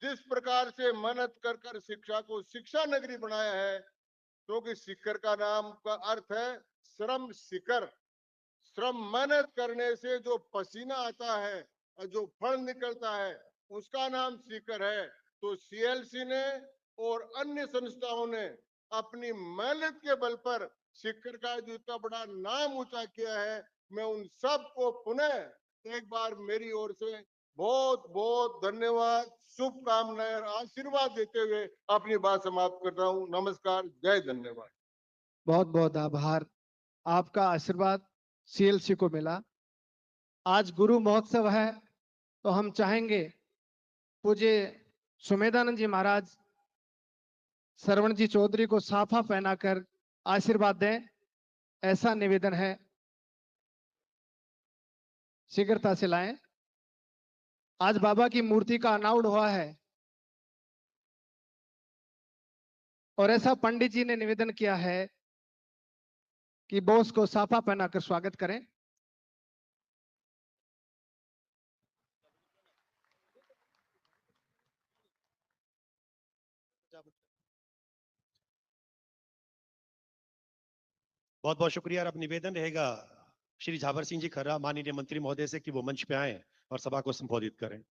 जिस प्रकार से मेहनत कर कर शिक्षा को शिक्षा नगरी बनाया है, क्योंकि सीकर का नाम का अर्थ है श्रम शिकर। श्रम, मेहनत करने से जो पसीना आता है और जो फल निकलता है उसका नाम सीकर है। तो सीएलसी ने और अन्य संस्थाओं ने अपनी मेहनत के बल पर सीकर का जो इतना बड़ा नाम ऊंचा किया है, मैं उन सबको पुनः एक बार मेरी ओर से बहुत बहुत धन्यवाद, शुभकामनाएं और आशीर्वाद देते हुए अपनी बात समाप्त करता हूँ। नमस्कार, जय धन्यवाद। बहुत बहुत आभार। आपका आशीर्वाद सीएलसी को मिला। आज गुरु महोत्सव है तो हम चाहेंगे पूज्य सुमेधानंद जी महाराज श्रवण जी चौधरी को साफा पहनाकर आशीर्वाद दें, ऐसा निवेदन है। शीघ्रता से लाएं। आज बाबा की मूर्ति का अनावरण हुआ है। और ऐसा पंडित जी ने निवेदन किया है कि बोस को साफा पहनाकर स्वागत करें। बहुत बहुत शुक्रिया। और अब निवेदन रहेगा श्री झावर सिंह जी खर्रा माननीय मंत्री महोदय से कि वो मंच पे आए और सभा को संबोधित करें।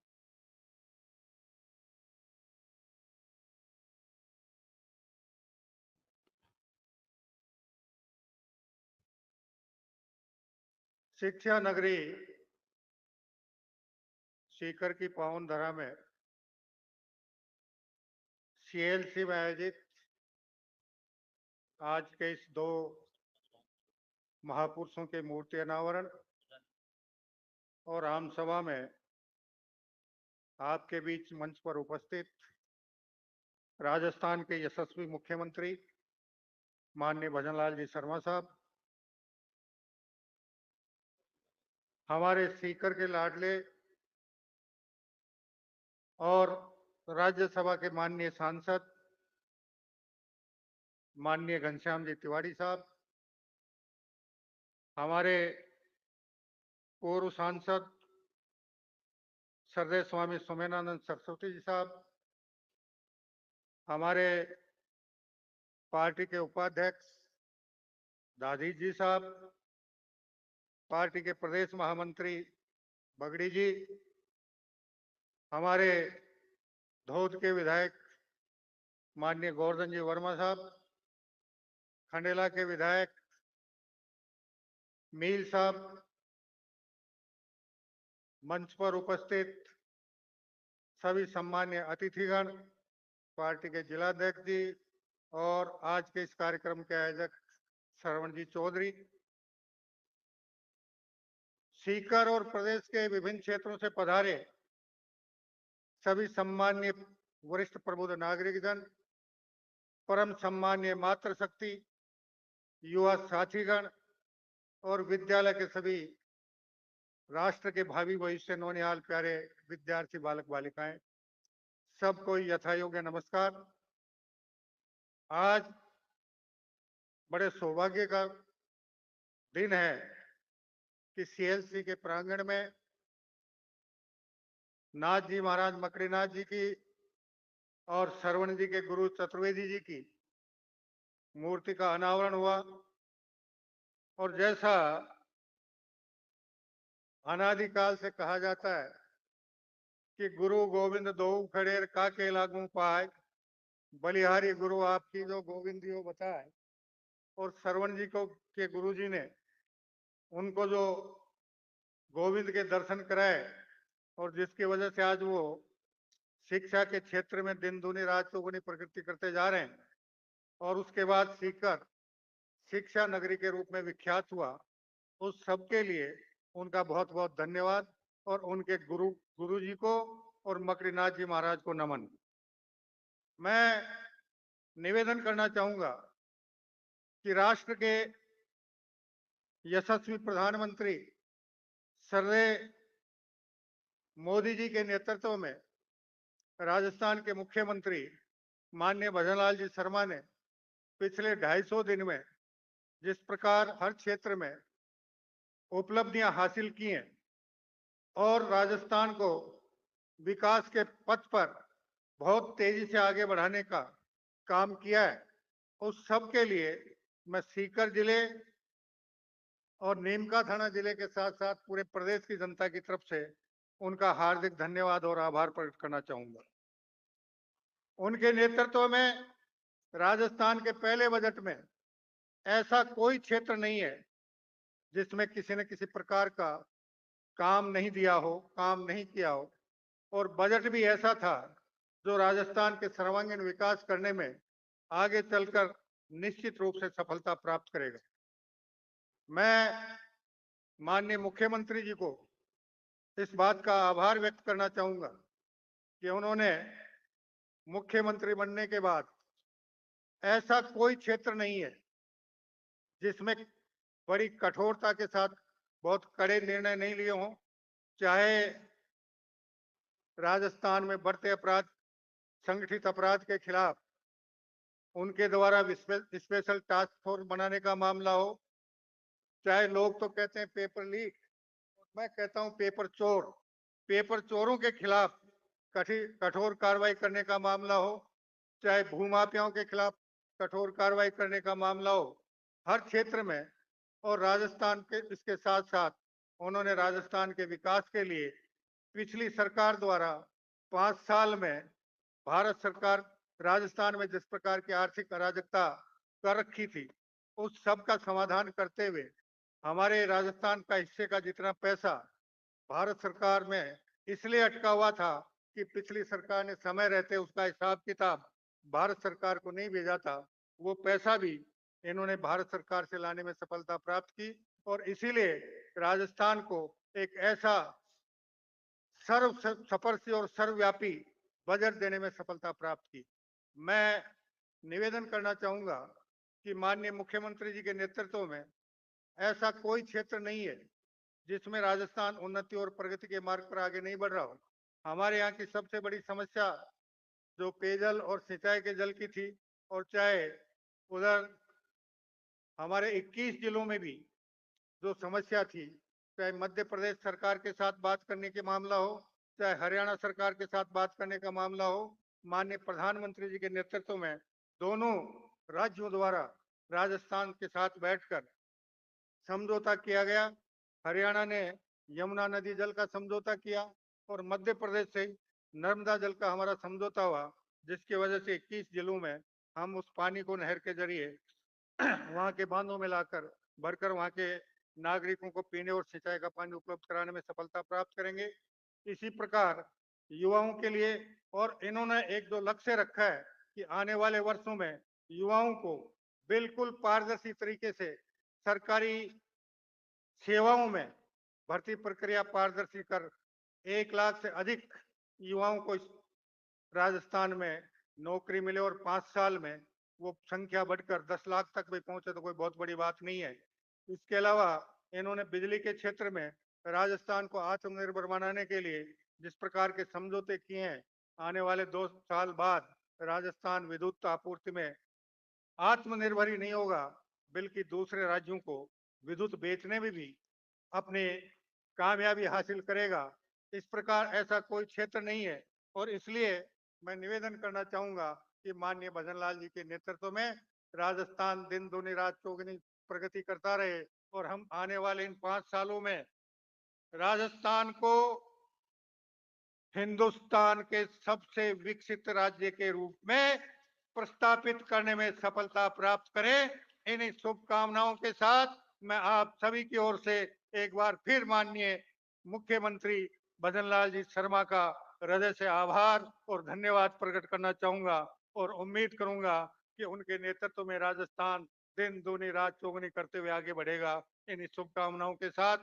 शिक्षा नगरी सीकर की पावन धरा में सीएलसी में आयोजित आज के इस दो महापुरुषों के मूर्ति अनावरण और आम सभा में आपके बीच मंच पर उपस्थित राजस्थान के यशस्वी मुख्यमंत्री माननीय भजनलाल जी शर्मा साहब, हमारे सीकर के लाडले और राज्यसभा के माननीय सांसद माननीय घनश्याम जी तिवारी साहब, हमारे पूर्व सांसद श्रद्धेय स्वामी सोमेनानंद सरस्वती जी साहब, हमारे पार्टी के उपाध्यक्ष दादी जी साहब, पार्टी के प्रदेश महामंत्री बगड़ी जी, हमारे धोद के विधायक माननीय गोवर्धन जी वर्मा साहब, खंडेला के विधायक मील साहब, मंच पर उपस्थित सभी सम्मान्य अतिथिगण, पार्टी के जिलाध्यक्ष जी और आज के इस कार्यक्रम के आयोजक श्रवण जी चौधरी, सीकर और प्रदेश के विभिन्न क्षेत्रों से पधारे सभी सम्मान्य वरिष्ठ प्रबुद्ध नागरिकगण, परम सम्मान्य मातृशक्ति, युवा साथीगण और विद्यालय के सभी राष्ट्र के भावी भविष्य नौनिहाल प्यारे विद्यार्थी बालक बालिकाएं, सबको यथा योग्य नमस्कार। आज बड़े सौभाग्य का दिन है कि सीएलसी के प्रांगण में नाथ जी महाराज मकड़ीनाथ जी की और श्रवण जी के गुरु चतुर्वेदी जी की मूर्ति का अनावरण हुआ। और जैसा अनादिकाल से कहा जाता है कि गुरु गोविंद दो खड़ेर काके लागू पाए, बलिहारी गुरु आपकी जो गोविंद जी बताए, और श्रवण जी को के गुरु जी ने उनको जो गोविंद के दर्शन कराए और जिसकी वजह से आज वो शिक्षा के क्षेत्र में दिन दूनी रात चौगुनी प्रगति करते जा रहे हैं और उसके बाद सीकर शिक्षा नगरी के रूप में विख्यात हुआ, उस सबके लिए उनका बहुत बहुत धन्यवाद और उनके गुरु जी को और मकड़ीनाथ जी महाराज को नमन। मैं निवेदन करना चाहूंगा कि राष्ट्र के यशस्वी प्रधानमंत्री श्रद्धेय मोदी जी के नेतृत्व में राजस्थान के मुख्यमंत्री माननीय भजनलाल जी शर्मा ने पिछले 250 दिन में जिस प्रकार हर क्षेत्र में उपलब्धियां हासिल की हैं और राजस्थान को विकास के पथ पर बहुत तेजी से आगे बढ़ाने का काम किया है, उस सब के लिए मैं सीकर जिले और नीमका थाना जिले के साथ साथ पूरे प्रदेश की जनता की तरफ से उनका हार्दिक धन्यवाद और आभार प्रकट करना चाहूंगा। उनके नेतृत्व में राजस्थान के पहले बजट में ऐसा कोई क्षेत्र नहीं है जिसमें किसी न किसी प्रकार का काम नहीं दिया हो, काम नहीं किया हो, और बजट भी ऐसा था जो राजस्थान के सर्वांगीण विकास करने में आगे चलकर निश्चित रूप से सफलता प्राप्त करेगा। मैं माननीय मुख्यमंत्री जी को इस बात का आभार व्यक्त करना चाहूंगा कि उन्होंने मुख्यमंत्री बनने के बाद ऐसा कोई क्षेत्र नहीं है जिसमें बड़ी कठोरता के साथ बहुत कड़े निर्णय नहीं लिए हों, चाहे राजस्थान में बढ़ते अपराध, संगठित अपराध के खिलाफ उनके द्वारा स्पेशल टास्क फोर्स बनाने का मामला हो, चाहे लोग तो कहते हैं पेपर लीक, मैं कहता हूं पेपर चोरों के खिलाफ कठोर कार्रवाई करने का मामला हो, चाहे भूमाफियाओं के खिलाफ कठोर कार्रवाई करने का मामला हो, हर क्षेत्र में। और राजस्थान के इसके साथ साथ उन्होंने राजस्थान के विकास के लिए पिछली सरकार द्वारा 5 साल में भारत सरकार राजस्थान में जिस प्रकार की आर्थिक अराजकता कर रखी थी, उस सब का समाधान करते हुए हमारे राजस्थान का हिस्से का जितना पैसा भारत सरकार में इसलिए अटका हुआ था कि पिछली सरकार ने समय रहते उसका हिसाब किताब भारत सरकार को नहीं भेजा था, वो पैसा भी इन्होंने भारत सरकार से लाने में सफलता प्राप्त की। और इसीलिए राजस्थान को एक ऐसा सर्व स्पर्शी और सर्वव्यापी बजट देने में सफलता प्राप्त की। मैं निवेदन करना चाहूंगा कि माननीय मुख्यमंत्री जी के नेतृत्व में ऐसा कोई क्षेत्र नहीं है जिसमें राजस्थान उन्नति और प्रगति के मार्ग पर आगे नहीं बढ़ रहा हो। हमारे यहाँ की सबसे बड़ी समस्या जो पेयजल और सिंचाई के जल की थी, और चाहे उधर हमारे 21 जिलों में भी जो समस्या थी, चाहे मध्य प्रदेश सरकार के साथ बात करने के मामला हो, चाहे हरियाणा सरकार के साथ बात करने का मामला हो, माननीय प्रधानमंत्री जी के नेतृत्व में दोनों राज्यों द्वारा राजस्थान के साथ बैठकर समझौता किया गया। हरियाणा ने यमुना नदी जल का समझौता किया और मध्य प्रदेश से नर्मदा जल का हमारा समझौता हुआ, जिसकी वजह से 21 जिलों में हम उस पानी को नहर के जरिए वहां के बांधों में लाकर भरकर वहां के नागरिकों को पीने और सिंचाई का पानी उपलब्ध कराने में सफलता प्राप्त करेंगे। इसी प्रकार युवाओं के लिए और इन्होंने एक दो लक्ष्य रखा है कि आने वाले वर्षों में युवाओं को बिल्कुल पारदर्शी तरीके से सरकारी सेवाओं में भर्ती प्रक्रिया पारदर्शी कर 1 लाख से अधिक युवाओं को इस राजस्थान में नौकरी मिले और 5 साल में वो संख्या बढ़कर 10 लाख तक भी पहुंचे तो कोई बहुत बड़ी बात नहीं है। इसके अलावा इन्होंने बिजली के क्षेत्र में राजस्थान को आत्मनिर्भर बनाने के लिए जिस प्रकार के समझौते किए हैं, आने वाले 2 साल बाद राजस्थान विद्युत आपूर्ति में आत्मनिर्भर ही नहीं होगा बल्कि दूसरे राज्यों को विद्युत बेचने में भी अपनी कामयाबी हासिल करेगा। इस प्रकार ऐसा कोई क्षेत्र नहीं है और इसलिए मैं निवेदन करना चाहूंगा कि माननीय भजन लाल जी के नेतृत्व में राजस्थान दिन दूनी रात चौगुनी प्रगति करता रहे और हम आने वाले इन 5 सालों में राजस्थान को हिंदुस्तान के सबसे विकसित राज्य के रूप में प्रस्तापित करने में सफलता प्राप्त करें। इन्हीं शुभकामनाओं के साथ मैं आप सभी की ओर से एक बार फिर माननीय मुख्यमंत्री भजन लाल जी शर्मा का हृदय से आभार और धन्यवाद प्रकट करना चाहूंगा और उम्मीद करूंगा कि उनके नेतृत्व में राजस्थान दिन दूनी रात चौगुनी करते हुए आगे बढ़ेगा। इन्हीं शुभकामनाओं के साथ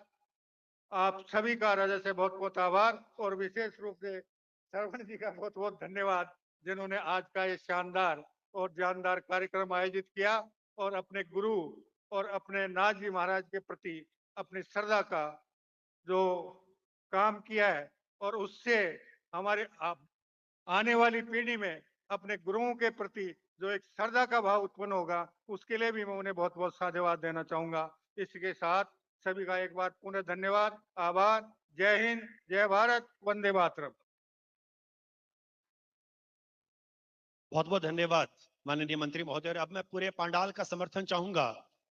आप सभी का हृदय से बहुत बहुत आभार और विशेष रूप से श्रवण जी का बहुत बहुत धन्यवाद, जिन्होंने आज का ये शानदार और जानदार कार्यक्रम आयोजित किया और अपने गुरु और अपने नाथ जी महाराज के प्रति अपनी श्रद्धा का जो काम किया है और उससे हमारे आने वाली पीढ़ी में अपने गुरुओं के प्रति जो एक श्रद्धा का भाव उत्पन्न होगा, उसके लिए भी मैं उन्हें बहुत बहुत साधुवाद देना चाहूंगा। इसके साथ सभी का एक बार पुनः धन्यवाद, आभार। जय हिंद, जय भारत, वंदे मातरम। बहुत बहुत धन्यवाद माननीय मंत्री महोदय। अब मैं पूरे पंडाल का समर्थन चाहूंगा,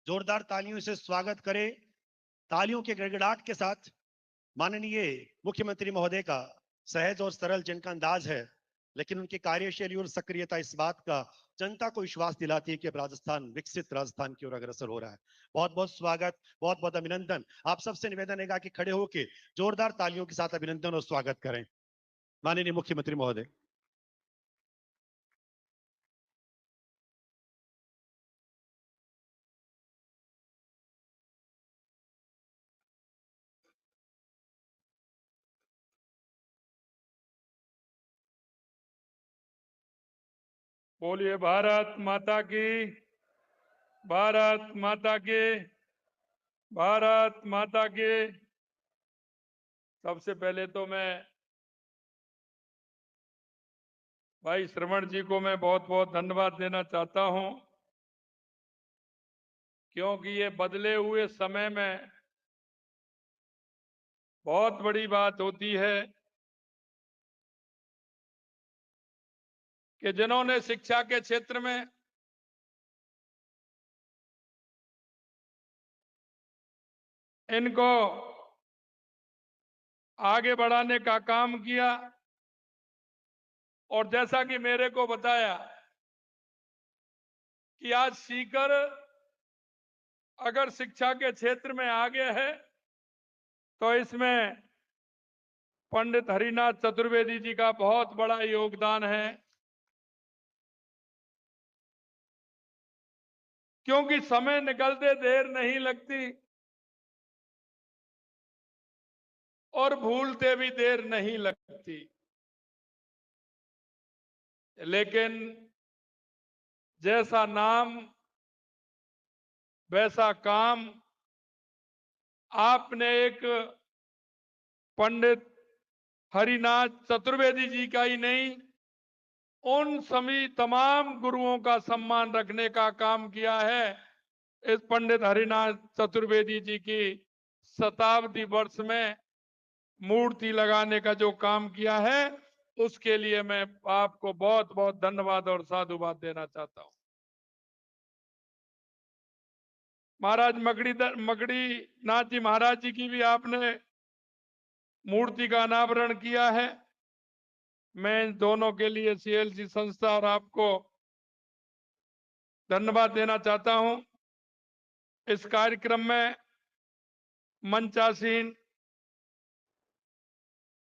जोरदार तालियों से स्वागत करें। तालियों के गड़गड़ाहट के साथ माननीय मुख्यमंत्री महोदय का सहज और सरल जिनका अंदाज है, लेकिन उनकी कार्यशैली और सक्रियता इस बात का जनता को विश्वास दिलाती है कि अब राजस्थान विकसित राजस्थान की ओर अग्रसर हो रहा है। बहुत बहुत स्वागत, बहुत बहुत अभिनंदन। आप सबसे निवेदन है कि खड़े होकर जोरदार तालियों के साथ अभिनंदन और स्वागत करें माननीय मुख्यमंत्री महोदय। बोलिए भारत माता की, भारत माता की, भारत माता की। सबसे पहले तो मैं भाई श्रवण जी को मैं बहुत बहुत धन्यवाद देना चाहता हूं, क्योंकि ये बदले हुए समय में बहुत बड़ी बात होती है कि जिन्होंने शिक्षा के क्षेत्र में इनको आगे बढ़ाने का काम किया, और जैसा कि मेरे को बताया कि आज सीकर अगर शिक्षा के क्षेत्र में आगे है तो इसमें पंडित हरिनाथ चतुर्वेदी जी का बहुत बड़ा योगदान है, क्योंकि समय निकलते देर नहीं लगती और भूलते भी देर नहीं लगती, लेकिन जैसा नाम वैसा काम आपने एक पंडित हरिनाथ चतुर्वेदी जी का ही नहीं, उन सभी तमाम गुरुओं का सम्मान रखने का काम किया है। इस पंडित हरिनाथ चतुर्वेदी जी की शताब्दी वर्ष में मूर्ति लगाने का जो काम किया है, उसके लिए मैं आपको बहुत बहुत धन्यवाद और साधुवाद देना चाहता हूं। महाराज मकड़ी नाथ जी महाराज जी की भी आपने मूर्ति का अनावरण किया है। मैं इन दोनों के लिए सीएलसी संस्था और आपको धन्यवाद देना चाहता हूं। इस कार्यक्रम में मंचासीन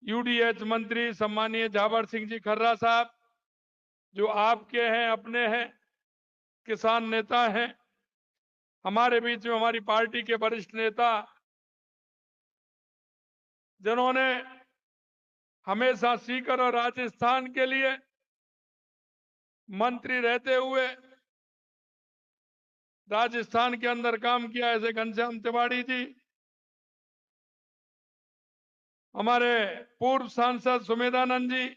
यूडीएच मंत्री सम्मानीय जावर सिंह जी खर्रा साहब, जो आपके हैं, अपने हैं, किसान नेता हैं, हमारे बीच में हमारी पार्टी के वरिष्ठ नेता जिन्होंने हमेशा सीकर और राजस्थान के लिए मंत्री रहते हुए राजस्थान के अंदर काम किया, ऐसे घनश्याम तिवाड़ी जी, हमारे पूर्व सांसद सुमेधानंद जी,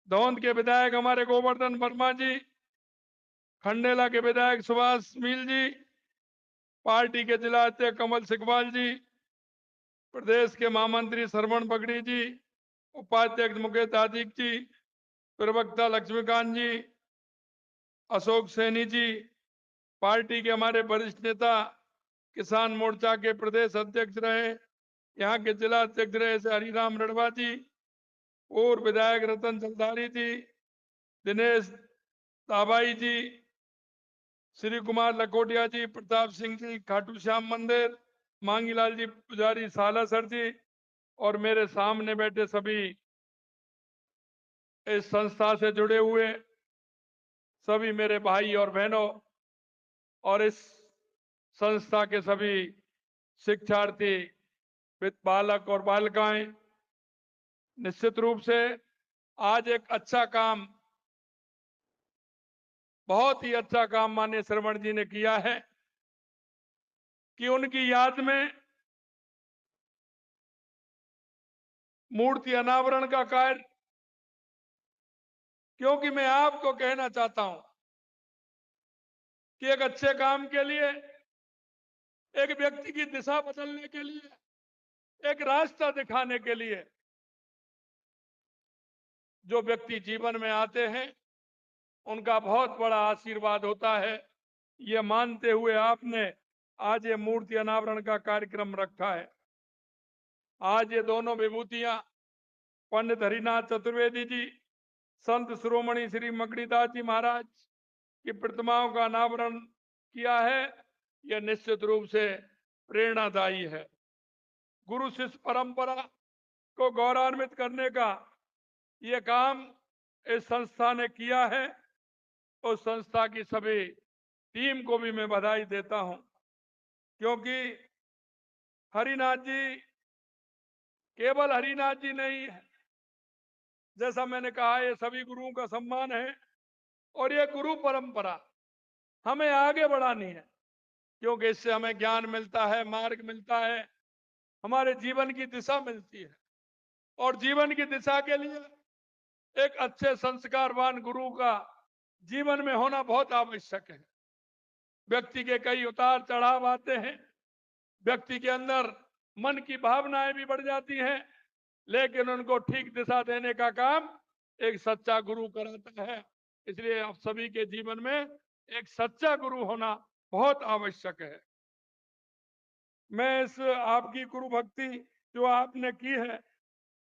धौंद के विधायक हमारे गोवर्धन वर्मा जी, खंडेला के विधायक सुभाष मील जी, पार्टी के जिला अध्यक्ष कमल सिकवाल जी, प्रदेश के महामंत्री श्रवण बगड़ी जी, उपाध्यक्ष मुकेश आदिक जी, प्रवक्ता लक्ष्मीकांत जी, अशोक सैनी जी, पार्टी के हमारे वरिष्ठ नेता, किसान मोर्चा के प्रदेश अध्यक्ष रहे, यहाँ के जिला अध्यक्ष रहे से हरिराम रड़वा जी, पूर्व विधायक रतन जलधारी जी, दिनेश ताबाई जी, श्री कुमार लकोटिया जी, प्रताप सिंह जी, खाटू श्याम मंदिर, मांगीलाल जी पुजारी, सालासर जी, और मेरे सामने बैठे सभी इस संस्था से जुड़े हुए सभी मेरे भाई और बहनों, और इस संस्था के सभी शिक्षार्थी, बालक और बालिकाएं, निश्चित रूप से आज एक अच्छा काम, बहुत ही अच्छा काम माननीय श्रवण जी ने किया है कि उनकी याद में मूर्ति अनावरण का कार्य, क्योंकि मैं आपको कहना चाहता हूं कि एक अच्छे काम के लिए, एक व्यक्ति की दिशा बदलने के लिए, एक रास्ता दिखाने के लिए जो व्यक्ति जीवन में आते हैं उनका बहुत बड़ा आशीर्वाद होता है। ये मानते हुए आपने आज ये मूर्ति अनावरण का कार्यक्रम रखा है। आज ये दोनों विभूतियां पंडित हरिनाथ चतुर्वेदी जी, संत शिरोमणि श्री मकड़ीदास जी महाराज की प्रतिमाओं का अनावरण किया है, यह निश्चित रूप से प्रेरणादायी है। गुरु शिष्य परंपरा को गौरवान्वित करने का यह काम इस संस्था ने किया है। उस संस्था की सभी टीम को भी मैं बधाई देता हूं, क्योंकि हरिनाथ जी केवल हरिनाथ जी नहीं है, जैसा मैंने कहा, ये सभी गुरुओं का सम्मान है और ये गुरु परंपरा हमें आगे बढ़ानी है, क्योंकि इससे हमें ज्ञान मिलता है, मार्ग मिलता है, हमारे जीवन की दिशा मिलती है, और जीवन की दिशा के लिए एक अच्छे संस्कारवान गुरु का जीवन में होना बहुत आवश्यक है। व्यक्ति के कई उतार चढ़ाव आते हैं, व्यक्ति के अंदर मन की भावनाएं भी बढ़ जाती हैं, लेकिन उनको ठीक दिशा देने का काम एक सच्चा गुरु कराता है। इसलिए आप सभी के जीवन में एक सच्चा गुरु होना बहुत आवश्यक है। मैं इस आपकी गुरु भक्ति जो आपने की है,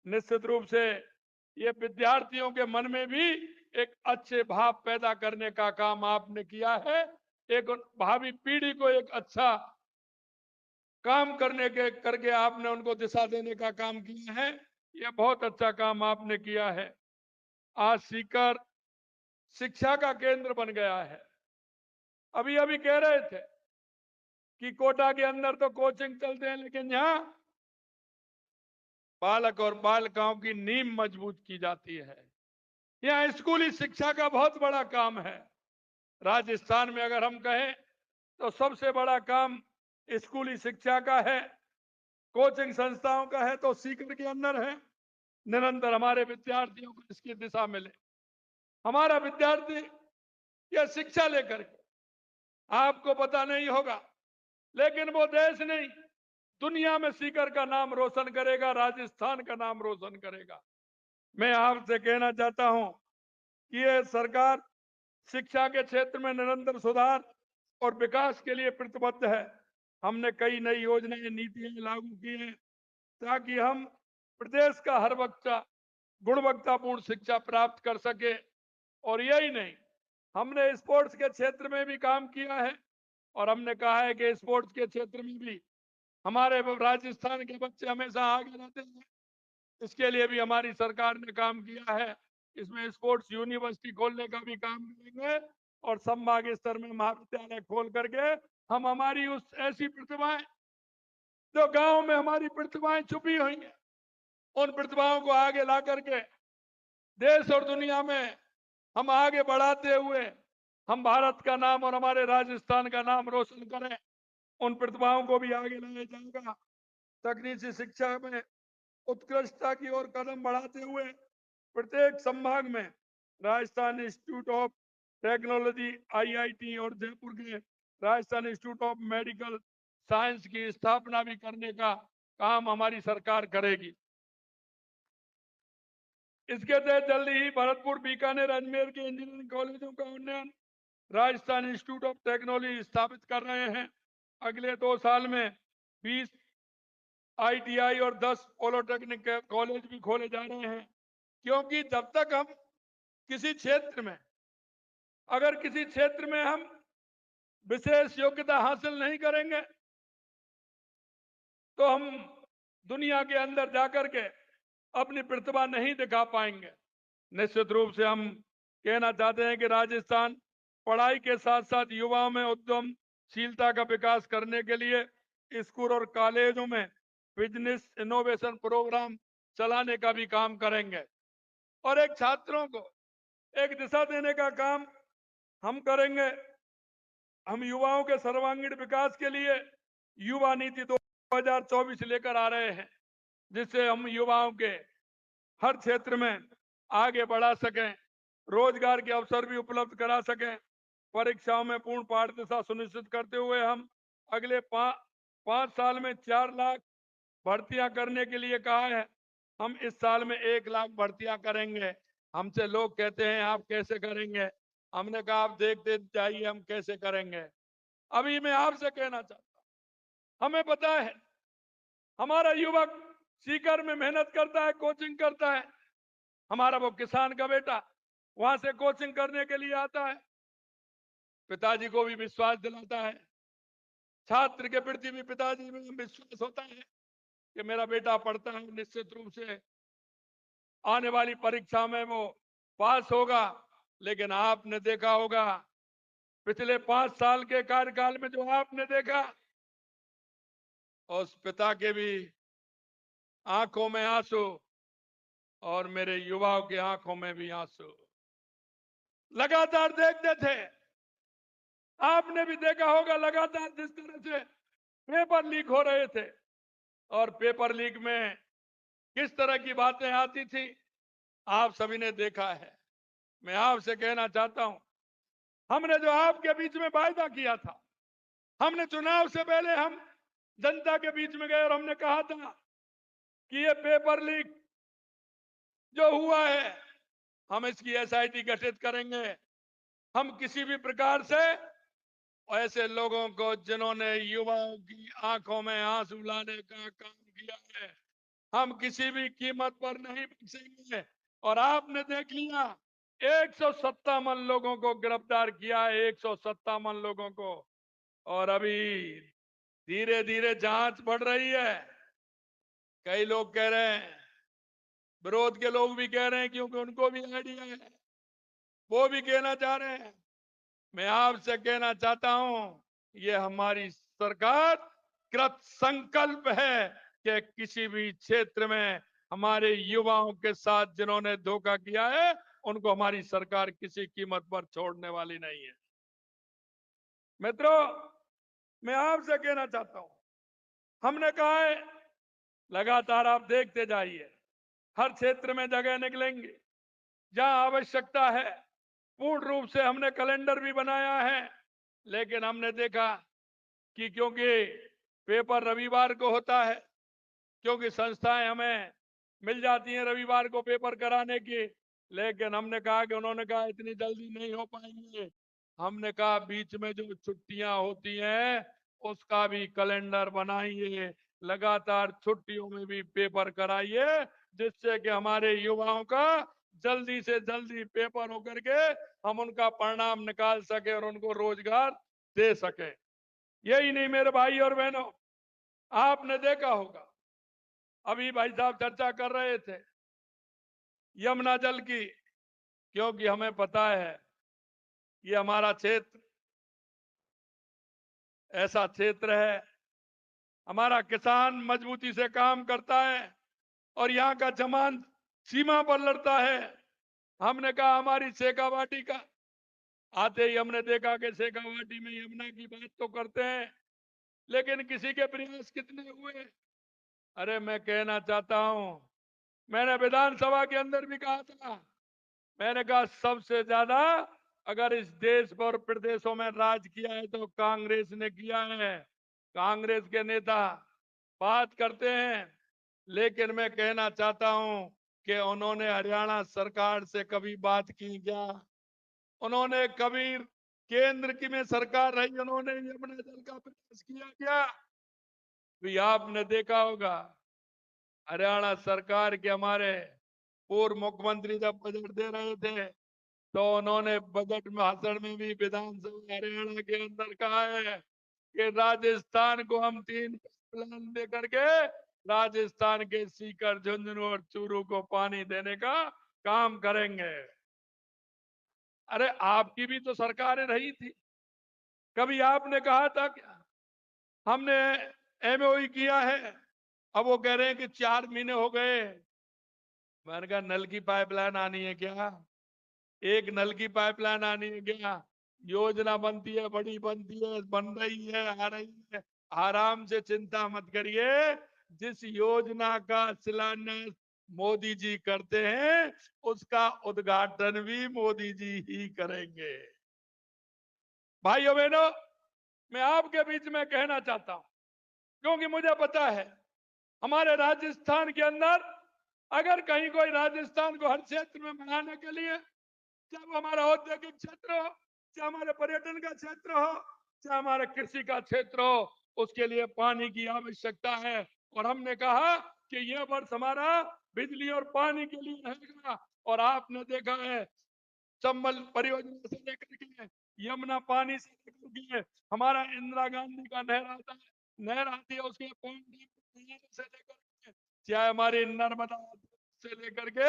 निश्चित रूप से ये विद्यार्थियों के मन में भी एक अच्छे भाव पैदा करने का काम आपने किया है। एक भावी पीढ़ी को एक अच्छा काम करके आपने उनको दिशा देने का काम किया है। यह बहुत अच्छा काम आपने किया है। आज सीकर शिक्षा का केंद्र बन गया है। अभी अभी कह रहे थे कि कोटा के अंदर तो कोचिंग चलते हैं, लेकिन यहाँ बालक और बालिकाओं की नींव मजबूत की जाती है। यहाँ स्कूली शिक्षा का बहुत बड़ा काम है। राजस्थान में अगर हम कहें तो सबसे बड़ा काम स्कूली शिक्षा का है, कोचिंग संस्थाओं का है, तो सीकर के अंदर है। निरंतर हमारे विद्यार्थियों को इसकी दिशा मिले। हमारा विद्यार्थी यह शिक्षा लेकर के, आपको पता नहीं होगा, लेकिन वो देश नहीं दुनिया में सीकर का नाम रोशन करेगा, राजस्थान का नाम रोशन करेगा। मैं आपसे कहना चाहता हूं कि ये सरकार शिक्षा के क्षेत्र में निरंतर सुधार और विकास के लिए प्रतिबद्ध है। हमने कई नई योजनाएं, नीतियां लागू की हैं ताकि हम प्रदेश का हर बच्चा गुणवत्तापूर्ण शिक्षा प्राप्त कर सके। और यही नहीं, हमने स्पोर्ट्स के क्षेत्र में भी काम किया है और हमने कहा है कि स्पोर्ट्स के क्षेत्र में भी हमारे राजस्थान के बच्चे हमेशा आगे रहते हैं। इसके लिए भी हमारी सरकार ने काम किया है। इसमें स्पोर्ट्स यूनिवर्सिटी खोलने का भी काम करेंगे और संभागीय स्तर में महाविद्यालय खोल करके हम हमारी उस ऐसी प्रतिभाएं जो गांव में हमारी प्रतिभाएं छुपी हुई हैं, उन प्रतिभाओं को आगे ला करके देश और दुनिया में हम आगे बढ़ाते हुए हम भारत का नाम और हमारे राजस्थान का नाम रोशन करें। उन प्रतिभाओं को भी आगे लाया जाएगा। तकनीकी शिक्षा में उत्कृष्टता की ओर कदम बढ़ाते हुए प्रत्येक संभाग में Rajasthan institute of technology IIT और जयपुर के Rajasthan institute of medical science की स्थापना भी करने का काम हमारी सरकार करेगी। इसके तहत जल्दी ही भरतपुर, बीकानेर, अजमेर के इंजीनियरिंग कॉलेजों का उन्नयन राजस्थान इंस्टीट्यूट ऑफ टेक्नोलॉजी स्थापित कर रहे हैं। अगले 2 साल में 20 ITI और 10 पॉलिटेक्निक कॉलेज भी खोले जा रहे हैं। क्योंकि जब तक हम किसी क्षेत्र में, अगर किसी क्षेत्र में हम विशेष योग्यता हासिल नहीं करेंगे तो हम दुनिया के अंदर जाकर के अपनी प्रतिभा नहीं दिखा पाएंगे। निश्चित रूप से हम कहना चाहते हैं कि राजस्थान पढ़ाई के साथ साथ युवाओं में उद्यमशीलता का विकास करने के लिए स्कूल और कॉलेजों में बिजनेस इनोवेशन प्रोग्राम चलाने का भी काम करेंगे और एक छात्रों को एक दिशा देने का काम हम करेंगे। हम युवाओं के सर्वांगीण विकास के लिए युवा नीति 2024 लेकर आ रहे हैं, जिससे हम युवाओं के हर क्षेत्र में आगे बढ़ा सकें, रोजगार के अवसर भी उपलब्ध करा सकें। परीक्षाओं में पूर्ण पारदर्शिता सुनिश्चित करते हुए हम अगले 5 साल में 4 लाख भर्तियां करने के लिए कहा है। हम इस साल में 1 लाख भर्तियां करेंगे। हमसे लोग कहते हैं आप कैसे करेंगे, हमने कहा आप देखते जाइए हम कैसे करेंगे। अभी मैं आपसे कहना चाहता हूं, हमें पता है हमारा युवक सीकर में मेहनत करता है, कोचिंग करता है। हमारा वो किसान का बेटा वहां से कोचिंग करने के लिए आता है, पिताजी को भी विश्वास दिलाता है, छात्र के प्रति भी पिताजी में विश्वास होता है कि मेरा बेटा पढ़ता है, निश्चित रूप से आने वाली परीक्षा में वो पास होगा। लेकिन आपने देखा होगा पिछले 5 साल के कार्यकाल में जो आपने देखा, उस पिता के भी आंखों में आंसू और मेरे युवाओं की आंखों में भी आंसू लगातार देखते थे। आपने भी देखा होगा लगातार जिस तरह से पेपर लीक हो रहे थे और पेपर लीक में किस तरह की बातें आती थी। आप सभी ने देखा है। मैं आपसे कहना चाहता हूं, हमने जो आपके बीच में वायदा किया था, हमने चुनाव से पहले हम जनता के बीच में गए और हमने कहा था कि ये पेपर लीक जो हुआ है, हम इसकी एसआईटी गठित करेंगे। हम किसी भी प्रकार से ऐसे लोगों को जिन्होंने युवाओं की आंखों में आंसू लाने का काम किया है, हम किसी भी कीमत पर नहीं बख्शेंगे। और आपने देख लिया, 157 लोगों को गिरफ्तार किया है, 157 लोगों को। और अभी धीरे धीरे जांच बढ़ रही है। कई लोग कह रहे हैं, विरोध के लोग भी कह रहे हैं, क्योंकि उनको भी आइडिया है, वो भी कहना चाह रहे हैं। मैं आपसे कहना चाहता हूं, ये हमारी सरकार कृत संकल्प है कि किसी भी क्षेत्र में हमारे युवाओं के साथ जिन्होंने धोखा किया है, उनको हमारी सरकार किसी कीमत पर छोड़ने वाली नहीं है। मित्रों, मैं आपसे कहना चाहता हूं, हमने कहा है लगातार आप देखते जाइए, हर क्षेत्र में जगह निकलेंगे जहां आवश्यकता है। पूर्ण रूप से हमने कैलेंडर भी बनाया है, लेकिन हमने देखा कि क्योंकि पेपर रविवार को होता है, क्योंकि संस्थाएं हमें मिल जाती हैं रविवार को पेपर कराने की, लेकिन हमने कहा कि उन्होंने कहा इतनी जल्दी नहीं हो पाएंगे। हमने कहा बीच में जो छुट्टियां होती हैं उसका भी कैलेंडर बनाइए, लगातार छुट्टियों में भी पेपर कराइए, जिससे कि हमारे युवाओं का जल्दी से जल्दी पेपर होकर के हम उनका परिणाम निकाल सके और उनको रोजगार दे सके। यही नहीं मेरे भाई और बहनों, आपने देखा होगा, अभी भाई साहब चर्चा कर रहे थे यमुना जल की, क्योंकि हमें पता है ये हमारा क्षेत्र ऐसा क्षेत्र है, हमारा किसान मजबूती से काम करता है और यहाँ का जवान सीमा पर लड़ता है। हमने कहा हमारी शेखावाटी का, आते ही हमने देखा कि शेखावाटी में यमुना की बात तो करते हैं, लेकिन किसी के प्रयास कितने हुए। अरे मैं कहना चाहता हूं, मैंने विधानसभा के अंदर भी कहा था, मैंने कहा सबसे ज्यादा अगर इस देश और प्रदेशों में राज किया है तो कांग्रेस ने किया है। कांग्रेस के नेता बात करते हैं, लेकिन मैं कहना चाहता हूं कि उन्होंने हरियाणा सरकार से कभी बात की क्या? उन्होंने कभी केंद्र की में सरकार रही, उन्होंने यमुना जल का प्रयास किया क्या? भी आपने देखा होगा हरियाणा सरकार के हमारे पूर्व मुख्यमंत्री जब बजट दे रहे थे तो उन्होंने बजट भाषण में भी विधानसभा हरियाणा के अंदर कहा है कि राजस्थान को हम 3 प्लान दे करके राजस्थान के सीकर, झुंझुनू और चूरू को पानी देने का काम करेंगे। अरे आपकी भी तो सरकारें रही थी, कभी आपने कहा था क्या हमने एमओयू किया है? अब वो कह रहे हैं कि 4 महीने हो गए। मैंने कहा नल की पाइपलाइन आनी है क्या? एक नल की पाइपलाइन आनी है क्या? योजना बनती है, बड़ी बनती है, बन रही है, आ रही है, आराम से चिंता मत करिए। जिस योजना का शिलान्यास मोदी जी करते हैं उसका उद्घाटन भी मोदी जी ही करेंगे। भाइयों बहनों, मैं आपके बीच में कहना चाहता हूं, क्योंकि मुझे पता है हमारे राजस्थान के अंदर अगर कहीं कोई राजस्थान को हर क्षेत्र में बढ़ाने के लिए, चाहे वो हमारा औद्योगिक क्षेत्र हो, चाहे हमारे पर्यटन का क्षेत्र हो, चाहे हमारे कृषि का क्षेत्र हो, उसके लिए पानी की आवश्यकता है। और हमने कहा कि यह वर्ष हमारा बिजली और पानी के लिए रहेगा। और आपने देखा है चंबल परियोजना से लेकर के यमुना पानी से लेकर के हमारा इंदिरा गांधी का नहर आता है, नहर आती है, उसके से लेकर के चाहे हमारी नर्मदा से लेकर के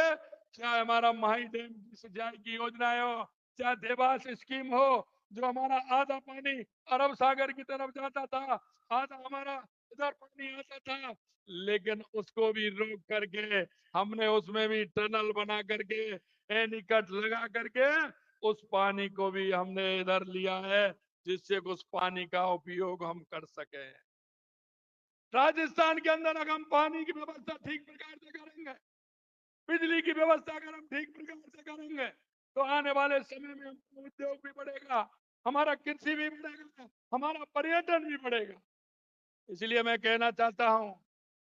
चाहे हमारा माही डैम की सिंचाई की योजनाएं हो, चाहे देवास स्कीम हो, जो हमारा आधा पानी अरब सागर की तरफ जाता था, आधा हमारा इधर पानी आता था, लेकिन उसको भी रोक करके हमने उसमें भी टनल बना करके एनीकट लगा करके उस पानी को भी हमने इधर लिया है, जिससे उस पानी का उपयोग हम कर सके। राजस्थान के अंदर अगर हम पानी की व्यवस्था ठीक प्रकार से करेंगे बिजली की व्यवस्था अगर हम ठीक प्रकार से करेंगे तो आने वाले समय में हमारा उद्योग भी बढ़ेगा, हमारा कृषि भी बढ़ेगा, हमारा पर्यटन भी बढ़ेगा। इसलिए मैं कहना चाहता हूं,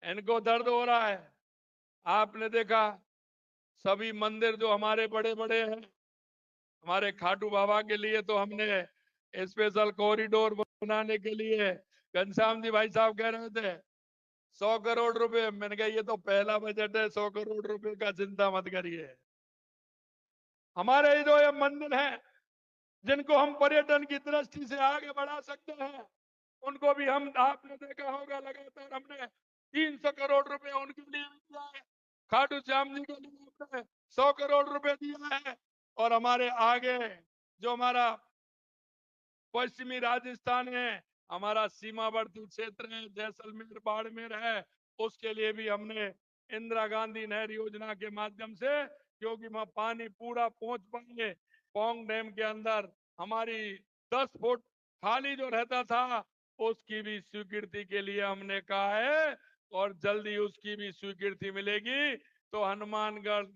इनको दर्द हो रहा है। आपने देखा सभी मंदिर जो हमारे बड़े बड़े हैं, हमारे खाटू बाबा के लिए तो हमने स्पेशल कॉरिडोर बनाने के लिए घनश्याम जी भाई साहब कह रहे थे 100 करोड़ रुपए। मैंने कहा ये तो पहला बजट है, 100 करोड़ रुपए का चिंता मत करिए। हमारे जो ये मंदिर हैं जिनको हम पर्यटन की दृष्टि से आगे बढ़ा सकते हैं, उनको भी हम, आपने देखा होगा लगातार हमने 300 करोड़ रुपए उनके लिए भी दिया है। खाटू श्याम जी के लिए हमने 100 करोड़ रुपए दिया है। और हमारे आगे जो हमारा पश्चिमी राजस्थान है, हमारा सीमावर्ती क्षेत्र है, जैसलमेर बाड़मेर है, उसके लिए भी हमने इंदिरा गांधी नहर योजना के माध्यम से, क्योंकि वहां पानी पूरा पहुंच पाए, पोंग डैम के अंदर हमारी 10 फुट खाली जो रहता था उसकी भी स्वीकृति के लिए हमने कहा है और जल्दी उसकी भी स्वीकृति मिलेगी। तो हनुमानगढ़,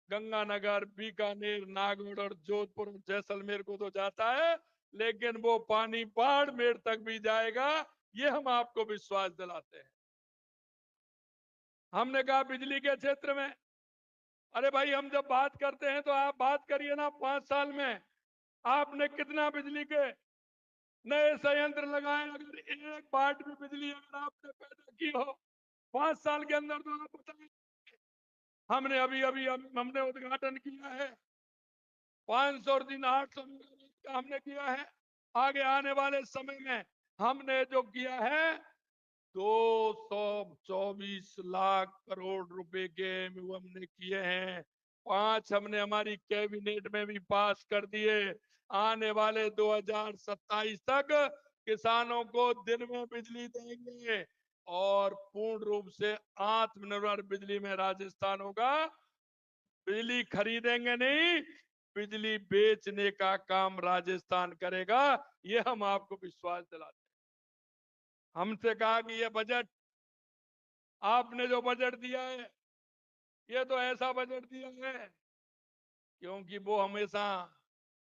गंगानगर, बीकानेर, नागौर और जोधपुर और जैसलमेर को तो जाता है, लेकिन वो पानी बाड़मेर तक भी जाएगा, ये हम आपको विश्वास दिलाते हैं। हमने कहा बिजली के क्षेत्र में, अरे भाई हम जब बात करते हैं तो आप बात करिए ना, 5 साल में आपने कितना बिजली के नए संयंत्र लगाए। अगर एक वाट भी बिजली अगर आपने पैदा की हो 5 साल के अंदर, तो आप बताएं। हमने अभी अभी हमने उद्घाटन किया है 500 दिन 800 मेगावाट का हमने किया है। आगे आने वाले समय में हमने जो किया है 224 लाख करोड़ रुपए के MOU हमने किए हैं। 5 हमने हमारी कैबिनेट में भी पास कर दिए। आने वाले 2027 तक किसानों को दिन में बिजली देंगे और पूर्ण रूप से आत्मनिर्भर बिजली में राजस्थान होगा। बिजली खरीदेंगे नहीं, बिजली बेचने का काम राजस्थान करेगा, ये हम आपको विश्वास दिलाते हैं। हमसे कहा कि ये बजट, आपने जो बजट दिया है ये तो ऐसा बजट दिया है, क्योंकि वो हमेशा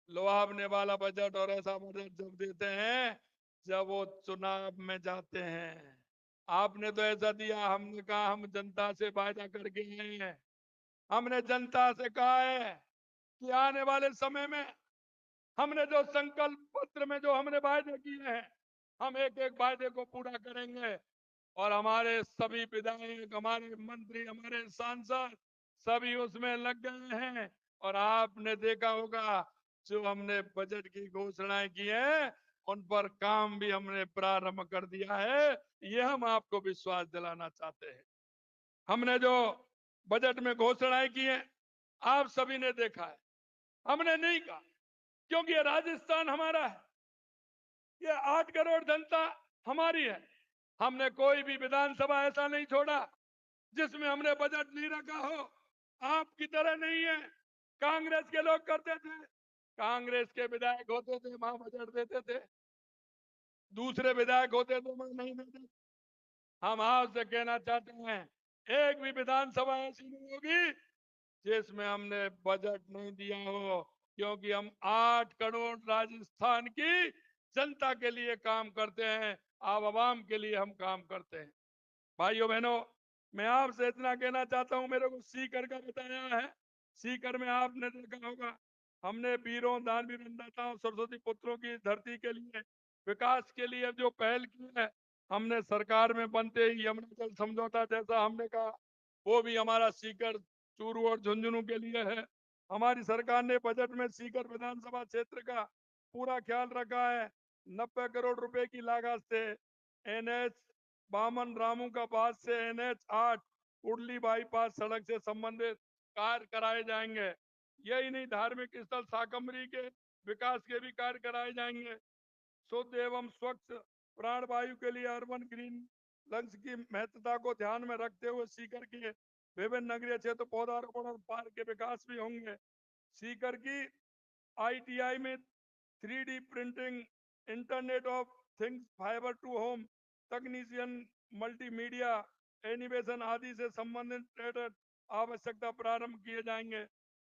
लुभावने वाला बजट और ऐसा बजट जब देते हैं जब वो चुनाव में जाते हैं। आपने तो ऐसा दिया, हमने कहा हम जनता से वायदा करके आए हैं। हमने जनता से कहा है कि आने वाले समय में हमने जो संकल्प पत्र में जो हमने वायदे किए हैं, हम एक एक वायदे को पूरा करेंगे। और हमारे सभी विधायक, हमारे मंत्री, हमारे सांसद सभी उसमें लग गए हैं। और आपने देखा होगा जो हमने बजट की घोषणाएं की है उन पर काम भी हमने प्रारंभ कर दिया है, ये हम आपको विश्वास दिलाना चाहते हैं। हमने जो बजट में घोषणाएं की है आप सभी ने देखा है। हमने नहीं कहा क्योंकि ये राजस्थान हमारा है, ये 8 करोड़ जनता हमारी है। हमने कोई भी विधानसभा ऐसा नहीं छोड़ा जिसमें हमने बजट नहीं रखा हो। आपकी तरह नहीं है, कांग्रेस के लोग करते थे, कांग्रेस के विधायक होते थे वहां बजट देते थे, दूसरे विधायक होते थे वहां नहीं देते। हम आपसे कहना चाहते हैं एक भी विधानसभा ऐसी नहीं होगी जिसमें हमने बजट नहीं दिया हो, क्योंकि हम 8 करोड़ राजस्थान की जनता के लिए काम करते हैं, आवाम के लिए हम काम करते हैं। भाइयों बहनों, मैं आपसे इतना कहना चाहता हूं, मेरे को सीकर का बताया है। सीकर में आपने देखा होगा हमने वीरों, दानवीर, अन्नदाताओं, सरस्वती पुत्रों की धरती के लिए विकास के लिए जो पहल की है, हमने सरकार में बनते ही यमुना जल समझौता जैसा हमने कहा वो भी हमारा सीकर, चूरू और झुंझुनू के लिए है। हमारी सरकार ने बजट में सीकर विधानसभा क्षेत्र का पूरा ख्याल रखा है। 90 करोड़ रुपए की लागत से NH 52 रामू का पास से NH 8 उड़ली बाईपास सड़क से संबंधित कार्य कराए जाएंगे। यही नहीं, धार्मिक स्थल शाकंभरी के विकास के भी कार्य कराए जाएंगे। शुद्ध एवं स्वच्छ प्राणवायु के लिए अर्बन ग्रीन लंच की महत्वता को ध्यान में रखते हुए सीकर के विभिन्न नगरीय क्षेत्र पौधारोपण और पार्क के विकास भी होंगे। सीकर की ITI में 3D printing, internet of things, fibre to home तकनीशियन, मल्टीमीडिया, एनिमेशन आदि से संबंधित आवश्यकता प्रारंभ किए जाएंगे।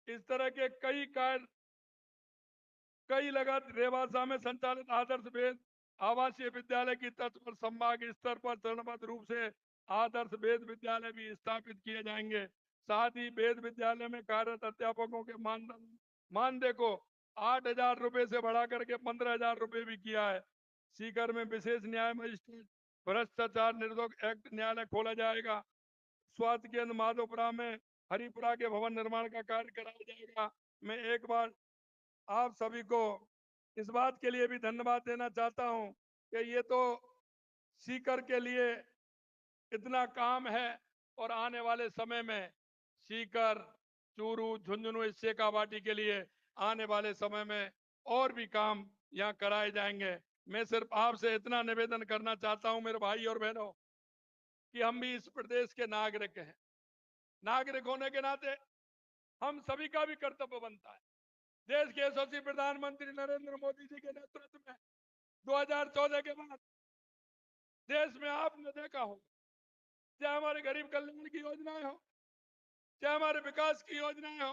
इस तरह के कई कार्य रेवासा में संचालित आदर्श वेद आवासीय विद्यालय की तर्ज पर संभाग स्तर पर चरणबद्ध रूप से आदर्श वेद विद्यालय भी स्थापित किए जाएंगे। साथ ही वेद विद्यालय में कार्यरत अध्यापकों के मानदेय को 8,000 रुपए से बढ़ा करके 15,000 रुपए भी किया है। सीकर में विशेष न्याय मजिस्ट्रेट भ्रष्टाचार निरोधक एक्ट न्यायालय खोला जाएगा। स्वास्थ्य केंद्र माधोपुरा में हरिपुरा के भवन निर्माण का कार्य कराया जाएगा। मैं एक बार आप सभी को इस बात के लिए भी धन्यवाद देना चाहता हूं कि ये तो सीकर के लिए इतना काम है और आने वाले समय में सीकर, चूरू, झुंझुनू, शेखावाटी के लिए आने वाले समय में और भी काम यहाँ कराए जाएंगे। मैं सिर्फ आपसे इतना निवेदन करना चाहता हूं मेरे भाई और बहनों कि हम भी इस प्रदेश के नागरिक हैं। नागरिक होने के नाते हम सभी का भी कर्तव्य बनता है। देश के यशस्वी प्रधानमंत्री नरेंद्र मोदी जी के नेतृत्व में 2014 के बाद देश में आपने देखा हो, चाहे हमारे गरीब कल्याण की योजनाएं हो, चाहे हमारे विकास की योजनाएं हो,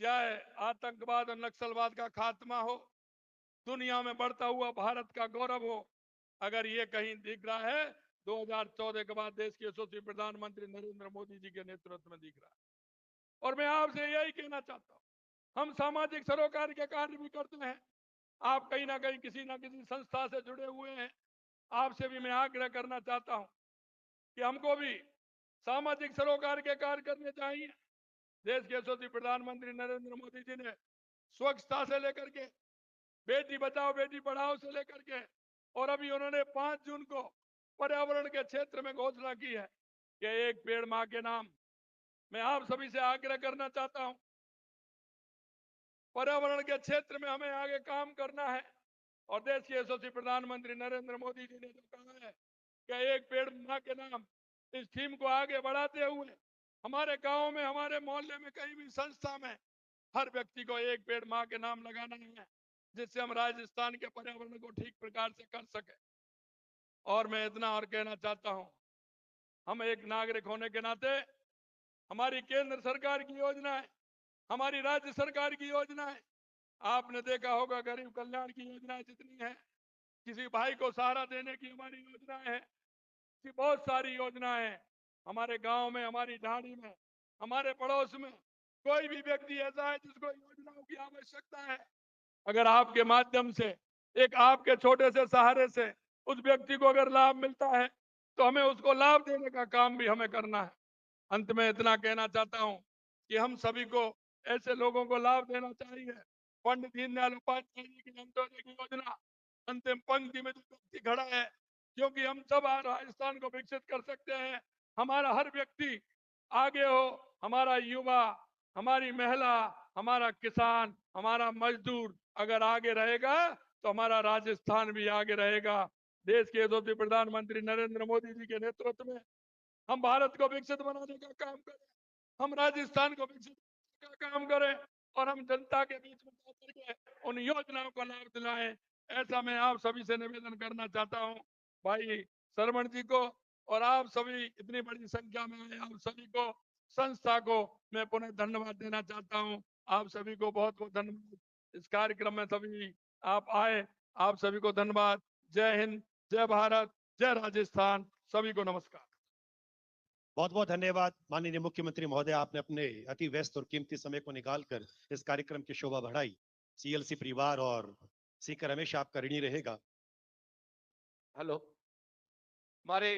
चाहे आतंकवाद और नक्सलवाद का खात्मा हो, दुनिया में बढ़ता हुआ भारत का गौरव हो, अगर ये कहीं दिख रहा है 2014 के बाद देश के यशस्वी प्रधानमंत्री नरेंद्र मोदी जी के नेतृत्व में दिख रहा है। और मैं आपसे यही कहना चाहता हूं, हम सामाजिक सरोकार के कार्य भी करते हैं। आप कहीं ना कहीं किसी ना किसी संस्था से जुड़े हुए हैं। आपसे भी मैं आग्रह करना चाहता हूं कि हमको भी सामाजिक सरोकार के कार्य करने चाहिए। देश के यशस्वी प्रधानमंत्री नरेंद्र मोदी जी ने स्वच्छता से लेकर के बेटी बचाओ बेटी पढ़ाओ से लेकर के और अभी उन्होंने 5 जून को पर्यावरण के क्षेत्र में घोषणा की है कि एक पेड़ मां के नाम। मैं आप सभी से आग्रह करना चाहता हूं, पर्यावरण के क्षेत्र में हमें आगे काम करना है और देश के यशस्वी प्रधानमंत्री नरेंद्र मोदी जी ने जो कहा है कि एक पेड़ मां के नाम, इस थीम को आगे बढ़ाते हुए हमारे गांव में, हमारे मोहल्ले में, कहीं भी संस्था में हर व्यक्ति को एक पेड़ मां के नाम लगाना है, जिससे हम राजस्थान के पर्यावरण को ठीक प्रकार से कर सके। और मैं इतना और कहना चाहता हूं, हम एक नागरिक होने के नाते हमारी केंद्र सरकार की योजना है, हमारी राज्य सरकार की योजना है, आपने देखा होगा गरीब कल्याण की योजनाएं जितनी है, किसी भाई को सहारा देने की हमारी योजनाएं है, बहुत सारी योजनाएं हैं। हमारे गांव में, हमारी ढाणी में, हमारे पड़ोस में कोई भी व्यक्ति ऐसा है जिसको योजनाओं की आवश्यकता है, अगर आपके माध्यम से, एक आपके छोटे से सहारे से उस व्यक्ति को अगर लाभ मिलता है तो हमें उसको लाभ देने का काम भी हमें करना है। अंत में इतना कहना चाहता हूं कि हम सभी को ऐसे लोगों को लाभ देना चाहिए। पंडित दीनदयाल उपाध्याय जी की अंत्योदय की योजना, अंतिम पंक्ति में जो व्यक्ति खड़ा है, क्योंकि हम सब राजस्थान को विकसित कर सकते हैं, हमारा हर व्यक्ति आगे हो, हमारा युवा, हमारी महिला, हमारा किसान, हमारा मजदूर अगर आगे रहेगा तो हमारा राजस्थान भी आगे रहेगा। देश के यशस्वी प्रधानमंत्री नरेंद्र मोदी जी के नेतृत्व में हम भारत को विकसित बनाने का काम करें, हम राजस्थान को विकसित बनाने का काम करें और हम जनता के बीच में जाकर के उन योजनाओं का लाभ दिलाएं। ऐसा मैं आप सभी से निवेदन करना चाहता हूं। भाई सरवण जी को और आप सभी इतनी बड़ी संख्या में आए आप सभी को, संस्था को मैं पुनः धन्यवाद देना चाहता हूं। आप सभी को बहुत बहुत धन्यवाद। इस कार्यक्रम में सभी आप आए, आप सभी को धन्यवाद। जय हिंद, जय भारत, जय राजस्थान, सभी को नमस्कार। बहुत बहुत धन्यवाद माननीय मुख्यमंत्री महोदय, आपने अपने अति व्यस्त और कीमती समय को निकालकर इस कार्यक्रम की शोभा बढ़ाई। सीएलसी परिवार और सीकर हमेशा आपका ऋणी रहेगा। हेलो, हमारे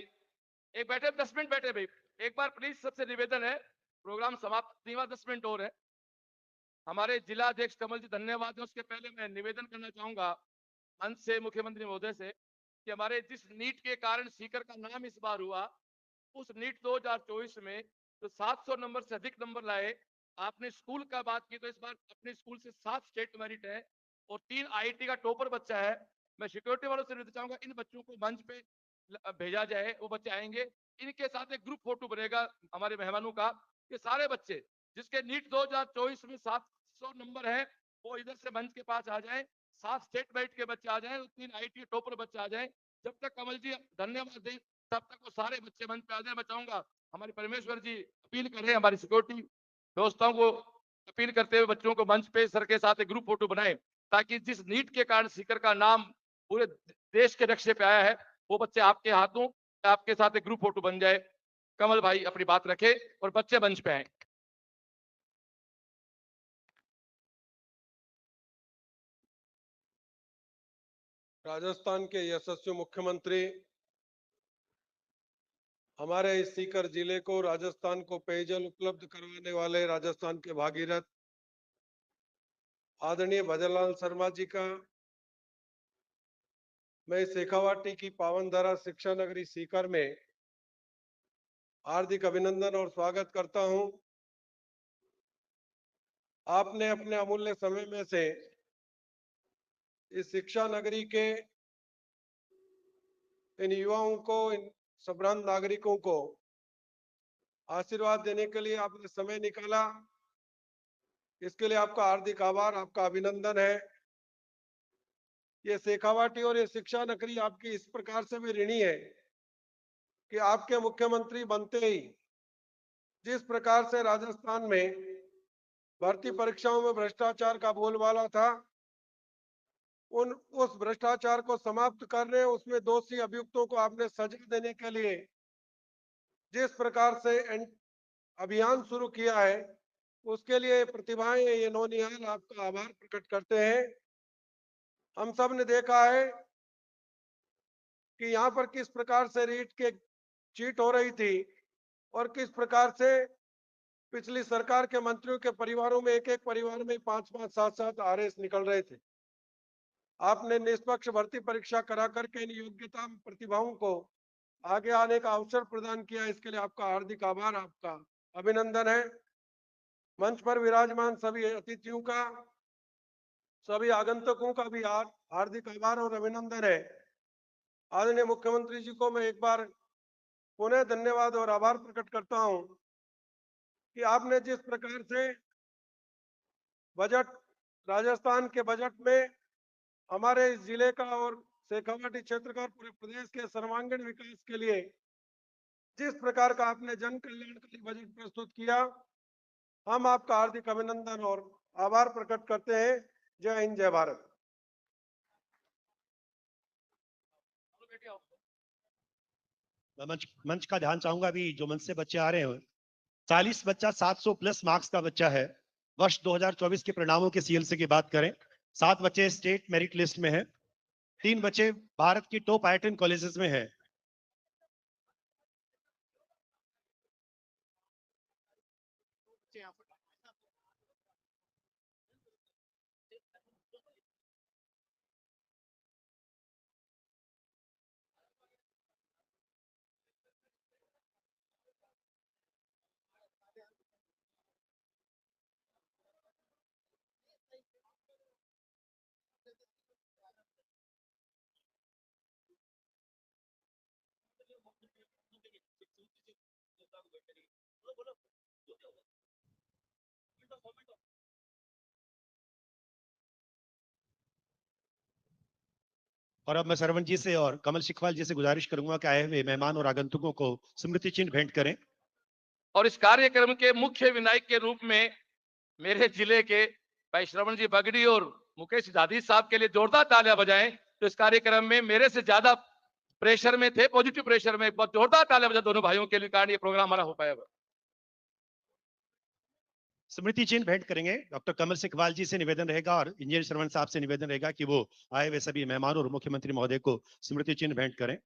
एक बैठे 10 मिनट बैठे भाई, एक बार प्लीज सबसे निवेदन है, प्रोग्राम समाप्त नहीं हुआ, 10 मिनट और है। हमारे जिला अध्यक्ष कमल जी धन्यवाद है। उसके पहले मैं निवेदन करना चाहूंगा मंच से मुख्यमंत्री महोदय से कि हमारे जिस नीट के कारण सीकर का नाम इस बार हुआ, उस नीट 2024 में तो 700 नंबर से अधिक नंबर लाए। आपने स्कूल का बात की तो इस बार अपने स्कूल से 7 स्टेट मेरिट है और 3 आईआईटी का टॉपर बच्चा है। मैं सिक्योरिटी वालों से निवेदन चाहूंगा इन बच्चों को मंच पे भेजा जाए, वो बच्चे आएंगे, इनके साथ एक ग्रुप फोटो बनेगा हमारे मेहमानों का, कि सारे बच्चे जिसके नीट 2024 में 700 नंबर है वो इधर से मंच के पास आ जाए, 7 स्टेट मेरिट के बच्चे आ जाए, 3 आईआईटी टॉपर बच्चे आ जाए। जब तक कमल जी धन्यवाद दें तब तक वो सारे बच्चे मंच पे आ जाए। मैं चाहूंगा हमारे परमेश्वर जी अपील कर रहे हैं, हमारी सिक्योरिटी दोस्तों को अपील करते हुए बच्चों को मंच पे सर के साथ एक ग्रुप फोटो बनाए, ताकि जिस नीट के कारण सीकर का नाम पूरे देश के नक्शे पे आया है, वो बच्चे आपके हाथों आपके साथ एक ग्रुप फोटो बन जाए। कमल भाई अपनी बात रखे और बच्चे मंच पे आए। राजस्थान के यशस्वी मुख्यमंत्री, हमारे इस सीकर जिले को, राजस्थान को पेयजल उपलब्ध करवाने वाले राजस्थान के भागीरथ आदरणीय भजनलाल शर्मा जी का मैं शेखावाटी की पावनधारा शिक्षा नगरी सीकर में हार्दिक अभिनंदन और स्वागत करता हूं। आपने अपने अमूल्य समय में से इस शिक्षा नगरी के इन युवाओं को, इन संभ्रांत नागरिकों को आशीर्वाद देने के लिए आपने समय निकाला। इसके लिए आपका हार्दिक आभार, आपका अभिनंदन है। ये शेखावाटी और ये शिक्षा नगरी आपकी इस प्रकार से भी ऋणी है कि आपके मुख्यमंत्री बनते ही जिस प्रकार से राजस्थान में भर्ती परीक्षाओं में भ्रष्टाचार का बोलबाला था, उस भ्रष्टाचार को समाप्त करने, उसमें दोषी अभियुक्तों को आपने सजा देने के लिए जिस प्रकार से अभियान शुरू किया है, उसके लिए प्रतिभाएं, ये नौनिहाल आपका आभार प्रकट करते हैं। हम सब ने देखा है कि यहाँ पर किस प्रकार से रीट के चीट हो रही थी और किस प्रकार से पिछली सरकार के मंत्रियों के परिवारों में, एक एक परिवार में 5-5, 7-7 आरएस निकल रहे थे। आपने निष्पक्ष भर्ती परीक्षा करा करके इन योग्यता प्रतिभाओं को आगे आने का अवसर प्रदान किया। इसके लिए आपका हार्दिक आभार, आपका अभिनंदन है। मंच पर विराजमान सभी अतिथियों का, सभी आगंतुकों का भी हार्दिक आभार और अभिनंदन है। आदरणीय मुख्यमंत्री जी को मैं एक बार पुनः धन्यवाद और आभार प्रकट करता हूं कि आपने जिस प्रकार से बजट, राजस्थान के बजट में हमारे इस जिले का और शेखावाटी क्षेत्र का और पूरे प्रदेश के सर्वांगीण विकास के लिए जिस प्रकार का आपने जन कल्याणकारी बजट प्रस्तुत किया, हम आपका हार्दिक अभिनंदन और आभार प्रकट करते हैं। जय हिंद, जय भारत। मैं मंच का ध्यान चाहूंगा। अभी जो मंच से बच्चे आ रहे हैं, 40 बच्चा 700 प्लस मार्क्स का बच्चा है। वर्ष 2024 के परिणामों के सीएलसी की बात करें, 7 बच्चे स्टेट मेरिट लिस्ट में हैं, 3 बच्चे भारत की टॉप आई10 कॉलेजेस में हैं। और अब मैं सरवण जी से और कमल शिखवाल जी से गुजारिश करूंगा कि आए हुए मेहमान और आगंतुकों को स्मृति चिन्ह भेंट करें। और इस कार्यक्रम के मुख्य विनायक के रूप में मेरे जिले के भाई श्रवण जी बगड़ी और मुकेश दादी साहब के लिए जोरदार तालियां बजाएं। तो इस कार्यक्रम में मेरे से ज्यादा प्रेशर में थे, पॉजिटिव प्रेशर में। बहुत जोरदार तालियां बजा दोनों भाइयों के लिए, कारण ये प्रोग्राम हमारा हो पाया। स्मृति चिन्ह भेंट करेंगे। डॉक्टर कमल सिखवाल जी से निवेदन रहेगा और इंजीनियर श्रवण साहब से निवेदन रहेगा कि वो आए हुए सभी मेहमानों और मुख्यमंत्री महोदय को स्मृति चिन्ह भेंट करें।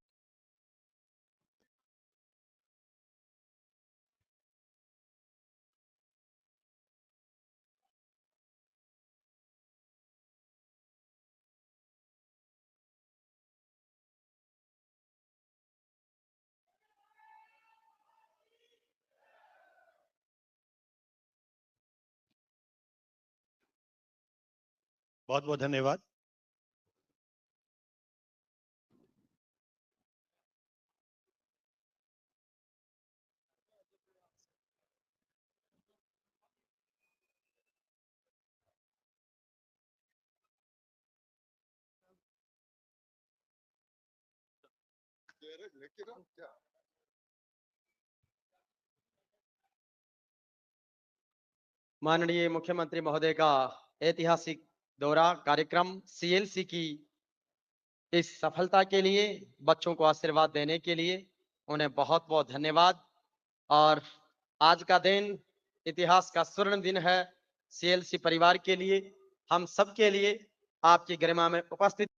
बहुत बहुत धन्यवाद। लेकिन क्या माननीय मुख्यमंत्री महोदय का ऐतिहासिक दौरा कार्यक्रम सीएलसी की इस सफलता के लिए, बच्चों को आशीर्वाद देने के लिए उन्हें बहुत बहुत धन्यवाद। और आज का दिन इतिहास का स्वर्ण दिन है सीएलसी परिवार के लिए, हम सब के लिए। आपकी गरिमा में उपस्थित